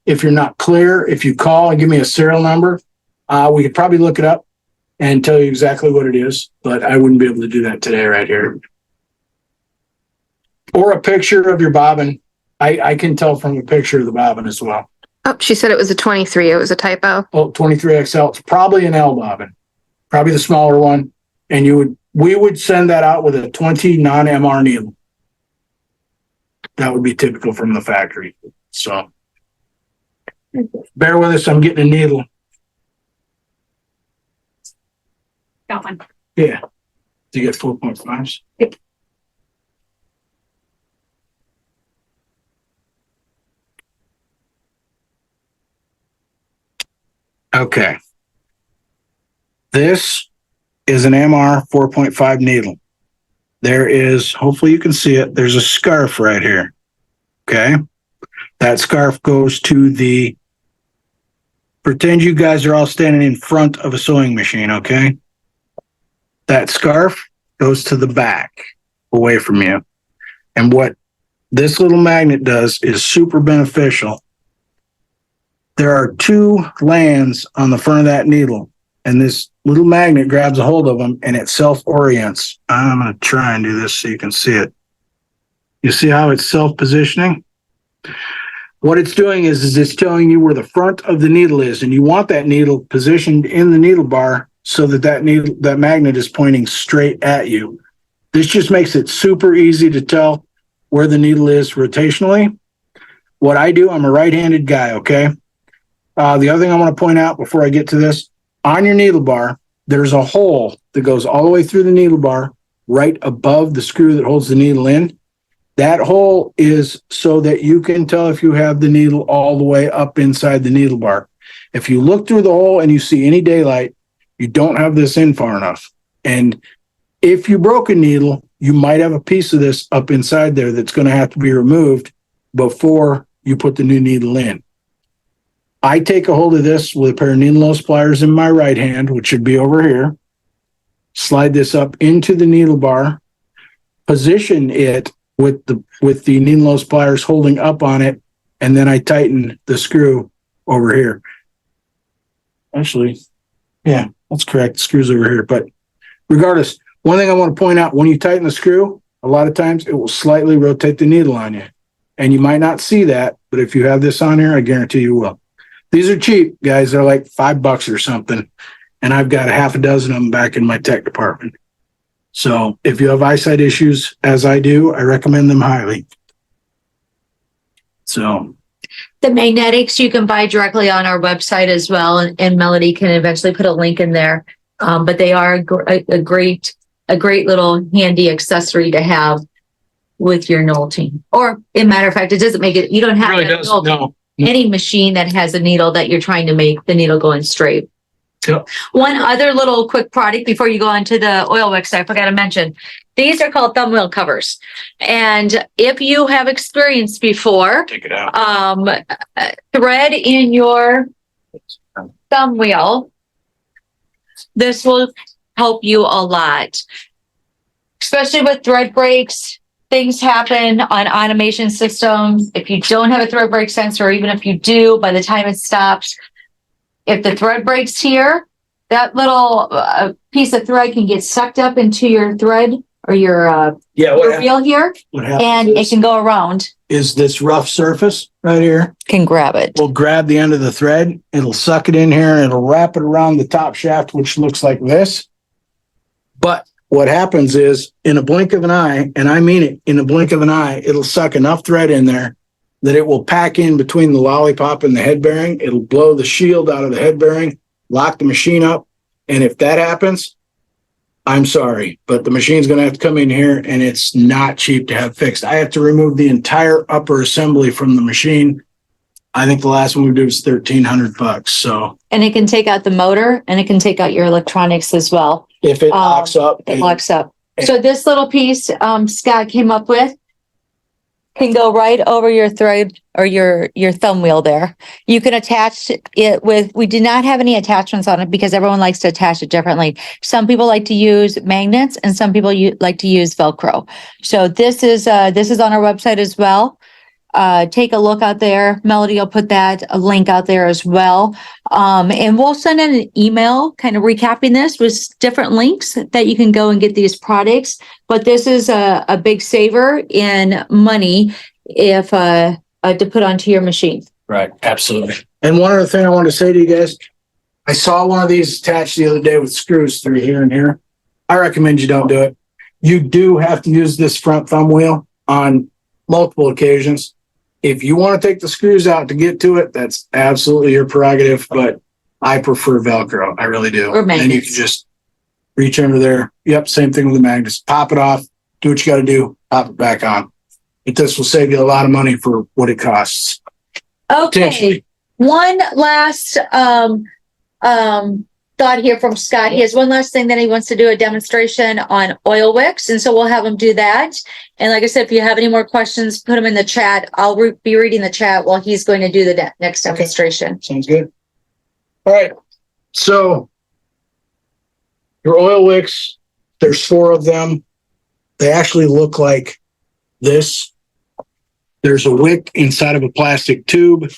If you're not clear, if you call and give me a serial number, we could probably look it up and tell you exactly what it is, but I wouldn't be able to do that today right here. Or a picture of your bobbin. I can tell from a picture of the bobbin as well. Oh, she said it was a 23. It was a typo. Oh, 23XL. It's probably an L bobbin, probably the smaller one. And you we would send that out with a 20 non-MR needle. That would be typical from the factory. So bear with us. I'm getting a needle. Got one. Yeah. Do you get 4.5s? Yep. Okay. This is an MR 4.5 needle. There is, hopefully you can see it, there's a scarf right here. Okay. That scarf goes to the, pretend you guys are all standing in front of a sewing machine, okay? That scarf goes to the back, away from you. And what this little magnet does is super beneficial. There are two lands on the front of that needle, and this little magnet grabs a hold of them and it self-orients. I'm going to try and do this so you can see it. You see how it's self-positioning? What it's doing is it's telling you where the front of the needle is, and you want that needle positioned in the needle bar so that that magnet is pointing straight at you. This just makes it super easy to tell where the needle is rotationally. What I do, I'm a right-handed guy, okay? The other thing I want to point out before I get to this, on your needle bar, there's a hole that goes all the way through the needle bar right above the screw that holds the needle in. That hole is so that you can tell if you have the needle all the way up inside the needle bar. If you look through the hole and you see any daylight, you don't have this in far enough. And if you broke a needle, you might have a piece of this up inside there that's going to have to be removed before you put the new needle in. I take a hold of this with a pair of needle nose pliers in my right hand, which should be over here. Slide this up into the needle bar, position it with the needle nose pliers holding up on it, and then I tighten the screw over here. Actually, yeah, that's correct. The screw's over here. But regardless, one thing I want to point out, when you tighten the screw, a lot of times it will slightly rotate the needle on you. And you might not see that, but if you have this on here, I guarantee you will. These are cheap, guys. They're like $5 or something. And I've got a half a dozen of them back in my tech department. So if you have eyesight issues, as I do, I recommend them highly. So The magnetics you can buy directly on our website as well, and Melody can eventually put a link in there. But they are a great little handy accessory to have with your Nolting. Or, in matter of fact, it doesn't make it. You don't have really to does, no. Any machine that has a needle that you're trying to make the needle going straight. Yep. One other little quick product before you go on to the oil wicks, I forgot to mention. These are called thumb wheel covers. And if you have experienced before, Take it out. thread in your thumb wheel, this will help you a lot. Especially with thread breaks, things happen on automation systems. If you don't have a thread break sensor, or even if you do, by the time it stops, if the thread breaks here, that little piece of thread can get sucked up into your thread or your wheel here, and it can go around. Is this rough surface right here? Can grab it. We'll grab the end of the thread. It'll suck it in here and it'll wrap it around the top shaft, which looks like this. But what happens is, in a blink of an eye, and I mean it, in a blink of an eye, it'll suck enough thread in there that it will pack in between the lollipop and the head bearing. It'll blow the shield out of the head bearing, lock the machine up. And if that happens, I'm sorry, but the machine's going to have to come in here, and it's not cheap to have fixed. I have to remove the entire upper assembly from the machine. I think the last one we did was $1,300. So, And it can take out the motor, and it can take out your electronics as well. if it locks up, It locks up. So this little piece Scott came up with can go right over your thread or your thumb wheel there. You can attach it with, we did not have any attachments on it because everyone likes to attach it differently. Some people like to use magnets and some people like to use Velcro. So this is on our website as well. Take a look out there. Melody will put a link out there as well. And we'll send in an email kind of recapping this with different links that you can go and get these products. But this is a big saver in money if to put onto your machine. right, absolutely. And one other thing I want to say to you guys, I saw one of these attached the other day with screws through here and here. I recommend you don't do it. You do have to use this front thumb wheel on multiple occasions. If you want to take the screws out to get to it, that's absolutely your prerogative, but I prefer Velcro. I really do. Or And you magnets. can just reach under there. Yep, same thing with the magnets. Pop it off, do what you got to do, pop it back on. But this will save you a lot of money for what it costs. Okay, Potentially. one last thought here from Scott. He has one last thing that he wants to do, a demonstration on oil wicks, and so we'll have him do that. And like I said, if you have any more questions, put them in the chat. I'll be reading the chat while he's going to do the next demonstration. Sounds good. All right. So your oil wicks, there's 4 of them. They actually look like this. There's a wick inside of a plastic tube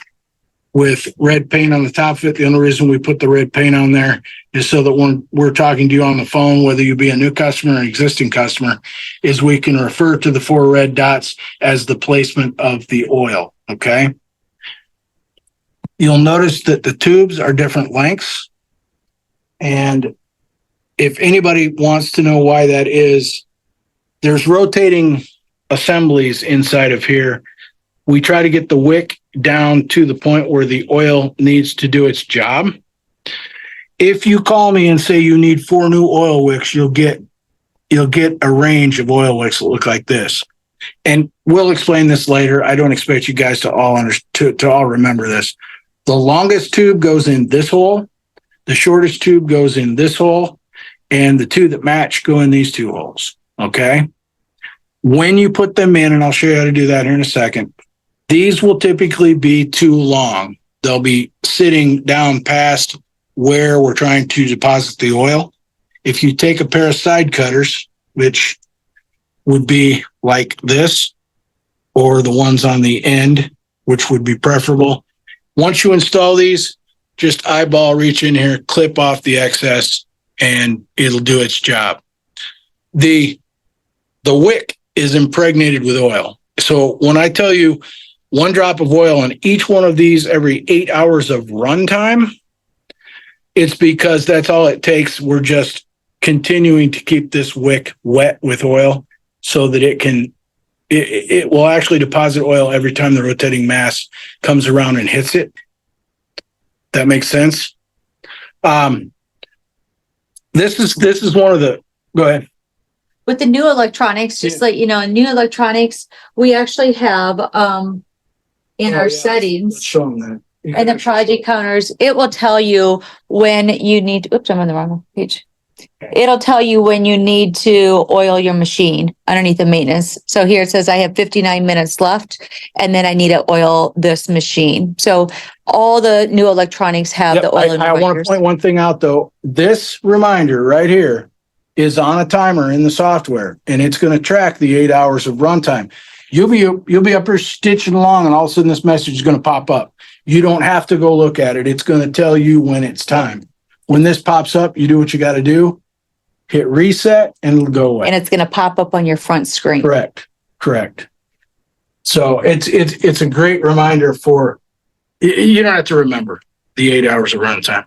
with red paint on the top of it. The only reason we put the red paint on there is so that when we're talking to you on the phone, whether you be a new customer or an existing customer, is we can refer to the 4 red dots as the placement of the oil. Okay. You'll notice that the tubes are different lengths. And if anybody wants to know why that is, there's rotating assemblies inside of here. We try to get the wick down to the point where the oil needs to do its job. If you call me and say you need 4 new oil wicks, you'll get a range of oil wicks that look like this. And we'll explain this later. I don't expect you guys to all remember this. The longest tube goes in this hole, the shortest tube goes in this hole, and the 2 that match go in these 2 holes. Okay. When you put them in, and I'll show you how to do that here in a second, these will typically be too long. They'll be sitting down past where we're trying to deposit the oil. If you take a pair of side cutters, which would be like this, or the ones on the end, which would be preferable. Once you install these, just eyeball reach in here, clip off the excess, and it'll do its job. The wick is impregnated with oil. So when I tell you 1 drop of oil on each one of these every 8 hours of runtime, it's because that's all it takes. We're just continuing to keep this wick wet with oil so that it will actually deposit oil every time the rotating mass comes around and hits it. That makes sense. This is one of the, go ahead. With the new electronics, just like, in new electronics, we actually have in our settings Let's show them that. and the project counters, it will tell you when you need, oops, I'm on the wrong page. It'll tell you when you need to oil your machine underneath the maintenance. So here it says I have 59 minutes left and then I need to oil this machine. So all the new electronics have Yep, the oil. I want to point one thing out though. This reminder right here is on a timer in the software, and it's going to track the 8 hours of runtime. You'll be up here stitching along, and all of a sudden this message is going to pop up. You don't have to go look at it. It's going to tell you when it's time. When this pops up, you do what you got to do. Hit reset, and it'll go away. And it's going to pop up on your front screen. Correct. So it's a great reminder for you don't have to remember the 8 hours of runtime.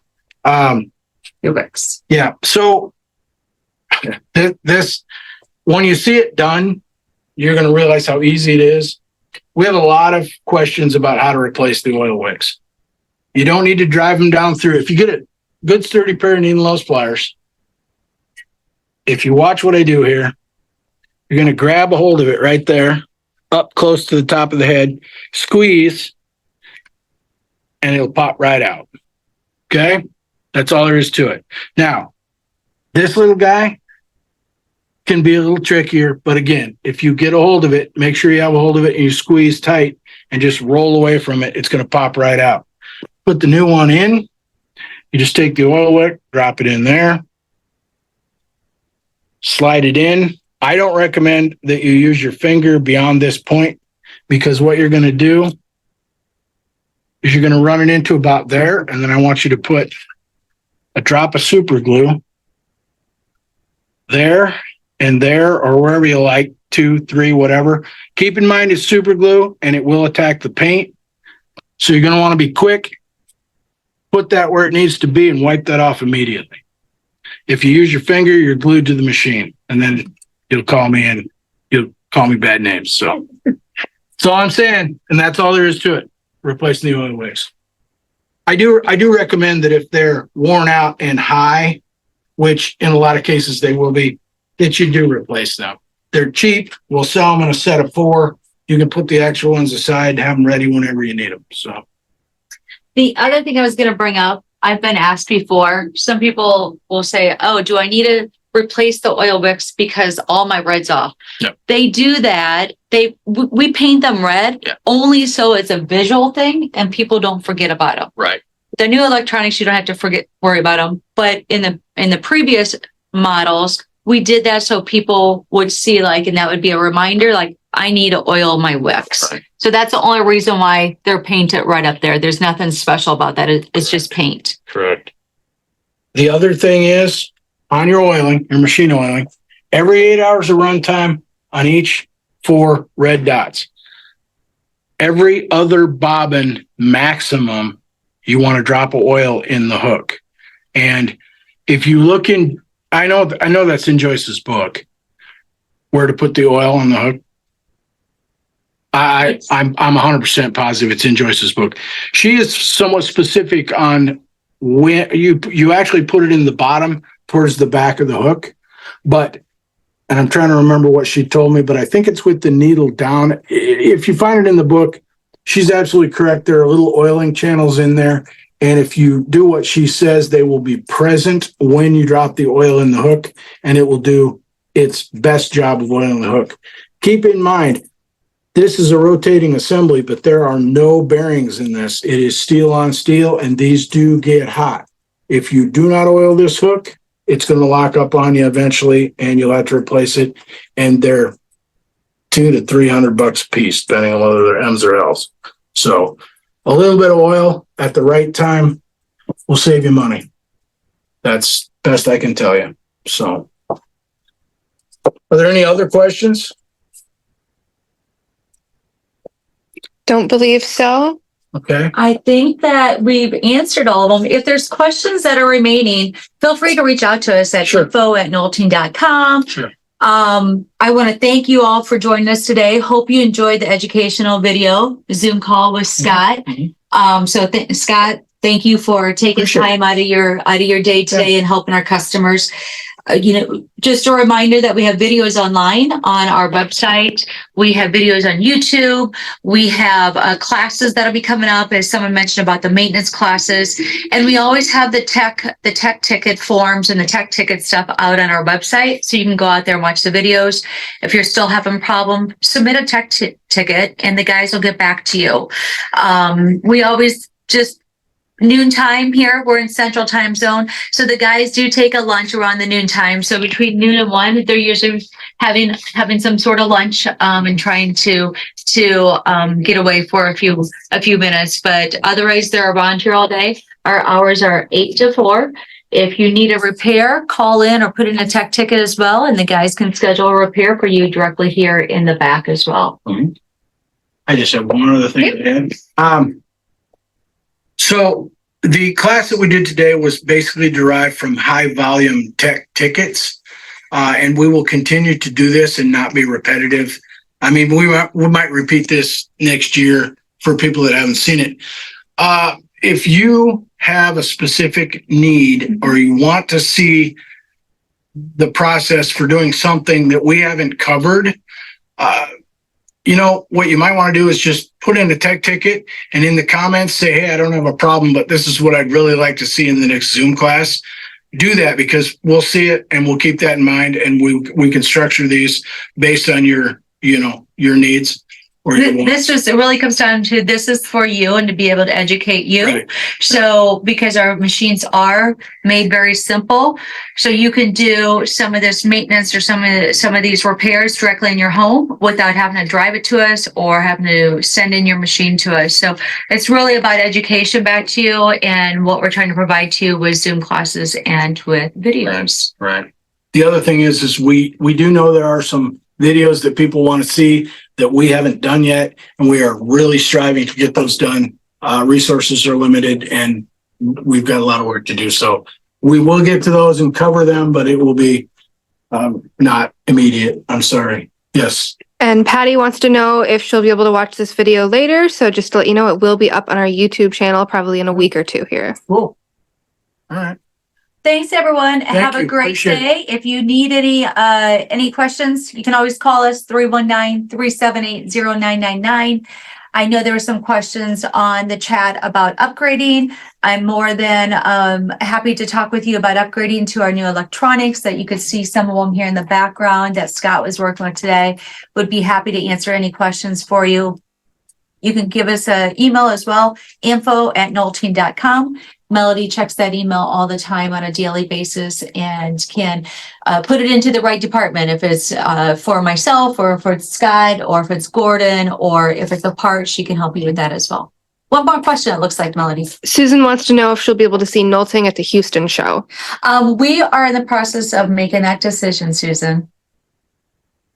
It works. Yeah. So this, when you see it done, you're going to realize how easy it is. We have a lot of questions about how to replace the oil wicks. You don't need to drive them down through. If you get a good sturdy pair of needle nose pliers, if you watch what I do here, you're going to grab a hold of it right there, up close to the top of the head, squeeze, and it'll pop right out. Okay? That's all there is to it. Now, this little guy can be a little trickier, but again, if you get a hold of it, make sure you have a hold of it and you squeeze tight and just roll away from it. It's going to pop right out. Put the new one in. You just take the oil wick, drop it in there, slide it in. I don't recommend that you use your finger beyond this point, because what you're going to do is you're going to run it into about there, and then I want you to put a drop of super glue there and there, or wherever you like, 2, 3, whatever. Keep in mind it's super glue and it will attack the paint. So you're going to want to be quick, put that where it needs to be, and wipe that off immediately. If you use your finger, you're glued to the machine, and then you'll call me and you'll call me bad names. So that's all I'm saying, and that's all there is to it. Replacing the oil wicks. I do recommend that if they're worn out and high, which in a lot of cases they will be, that you do replace them. They're cheap. We'll sell them in a set of 4. You can put the extra ones aside, have them ready whenever you need them. So The other thing I was going to bring up, I've been asked before, some people will say, oh, do I need to replace the oil wicks because all my red's off? Yep. They do that. We paint them red only so it's a visual thing and people don't forget about them. right. The new electronics, you don't have to worry about them. But in the previous models, we did that so people would see, like, and that would be a reminder, like, I need to oil my wicks. Right. So that's the only reason why they're painted right up there. There's nothing special about that. It's just paint. Correct. The other thing is, on your oiling, your machine oiling, every 8 hours of runtime on each 4 red dots. Every other bobbin maximum, you want to drop of oil in the hook. And if you look in, I know that's in Joyce's book, where to put the oil on the hook. I'm 100% positive it's in Joyce's book. She is somewhat specific on when you actually put it in the bottom towards the back of the hook, and I'm trying to remember what she told me, but I think it's with the needle down. If you find it in the book, she's absolutely correct. There are little oiling channels in there, and if you do what she says, they will be present when you drop the oil in the hook, and it will do its best job of oiling the hook. Keep in mind, this is a rotating assembly, but there are no bearings in this. It is steel on steel, and these do get hot. If you do not oil this hook, it's going to lock up on you eventually, and you'll have to replace it. And they're $200 to $300 a piece, depending on whether they're M's or L's. So a little bit of oil at the right time will save you money. That's best I can tell you. So, are there any other questions? Don't believe so. Okay. I think that we've answered all of them. If there's questions that are remaining, feel free to reach out to us at Sure. info@nolting.com. Sure. I want to thank you all for joining us today. Hope you enjoyed the educational video Zoom call with Scott. Mm-hmm. Scott, thank you for taking Appreciate time out of your day today and helping our customers. Just a reminder that we have videos online on our website. We have videos on YouTube. We have classes that'll be coming up, as someone mentioned about the maintenance classes. And we always have the tech ticket forms and the tech ticket stuff out on our website. So you can go out there and watch the videos. If you're still having a problem, submit a tech ticket and the guys will get back to you. We always just noontime here. We're in Central Time Zone. So the guys do take a lunch around the noontime. So between noon and 1, they're usually having some sort of lunch and trying to get away for a few minutes. But otherwise, they're around here all day. Our hours are 8 to 4. If you need a repair, call in or put in a tech ticket as well, and the guys can schedule a repair for you directly here in the back as well. Mm-hmm. I just have one other thing to add. So the class that we did today was basically derived from high volume tech tickets. And we will continue to do this and not be repetitive. I mean, we might repeat this next year for people that haven't seen it. If you have a specific need or you want to see the process for doing something that we haven't covered, what you might want to do is just put in a tech ticket and in the comments say, hey, I don't have a problem, but this is what I'd really like to see in the next Zoom class. Do that because we'll see it and we'll keep that in mind, and we can structure these based on your needs. It really comes down to, this is for you and to be able to educate you. Right. So because our machines are made very simple, so you can do some of this maintenance or some of these repairs directly in your home without having to drive it to us or having to send in your machine to us. So it's really about education back to you, and what we're trying to provide to you with Zoom classes and with videos. Right. The other thing is we do know there are some videos that people want to see that we haven't done yet, and we are really striving to get those done. Resources are limited, and we've got a lot of work to do. So we will get to those and cover them, but it will be not immediate. I'm sorry. Yes. And Patty wants to know if she'll be able to watch this video later. So just to let you know, it will be up on our YouTube channel probably in a week or two here. Cool. All right. Thanks, everyone. Have a you. great Appreciate day. If you need any questions, you can always call us 319-378-0999. I know there were some questions on the chat about upgrading. I'm more than happy to talk with you about upgrading to our new electronics that you could see some of them here in the background that Scott was working with today. Would be happy to answer any questions for you. You can give us an email as well, info@nolting.com. Melody checks that email all the time on a daily basis and can put it into the right department if it's for myself or if it's Scott or if it's Gordon or if it's a part, she can help you with that as well. One more question, it looks like, Melody. Susan wants to know if she'll be able to see Nolting at the Houston show. We are in the process of making that decision, Susan.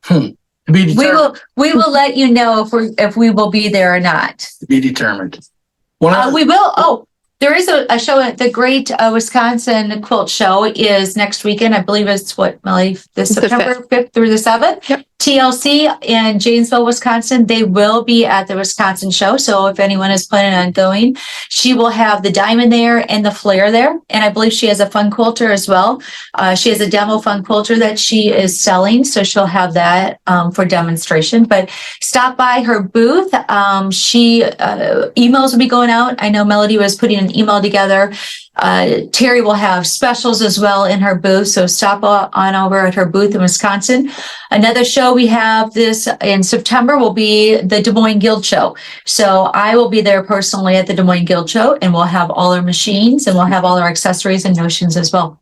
To be determined. We will let you know if we will be there or not. To be determined. We will. Oh, there is a show at the Great Wisconsin Quilt Show is next weekend. I believe it's Melody, this It's the September 5th through the 7th. Yep. TLC in Janesville, Wisconsin. They will be at the Wisconsin show. So if anyone is planning on going, she will have the diamond there and the flare there. And I believe she has a fun quilter as well. She has a demo fun quilter that she is selling. So she'll have that for demonstration. But stop by her booth. Emails will be going out. I know Melody was putting an email together. Terry will have specials as well in her booth. So stop on over at her booth in Wisconsin. Another show we have this in September will be the Des Moines Guild Show. So I will be there personally at the Des Moines Guild Show and we'll have all our machines and we'll have all our accessories and notions as well.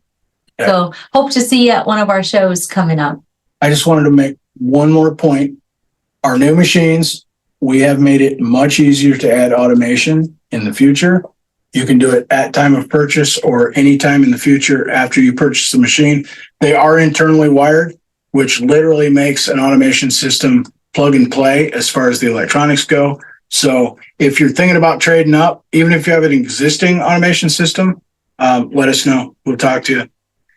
Okay. So hope to see you at one of our shows coming up. I just wanted to make one more point. Our new machines, we have made it much easier to add automation in the future. You can do it at time of purchase or anytime in the future after you purchase the machine. They are internally wired, which literally makes an automation system plug and play as far as the electronics go. So if you're thinking about trading up, even if you have an existing automation system, let us know. We'll talk to you,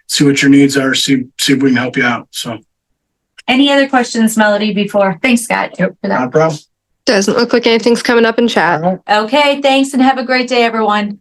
see what your needs are, see if we can help you out. So Any other questions, Melody, before? Thanks, Scott, for that. not a problem. Doesn't look like anything's coming up in chat. All right. Okay, thanks and have a great day, everyone.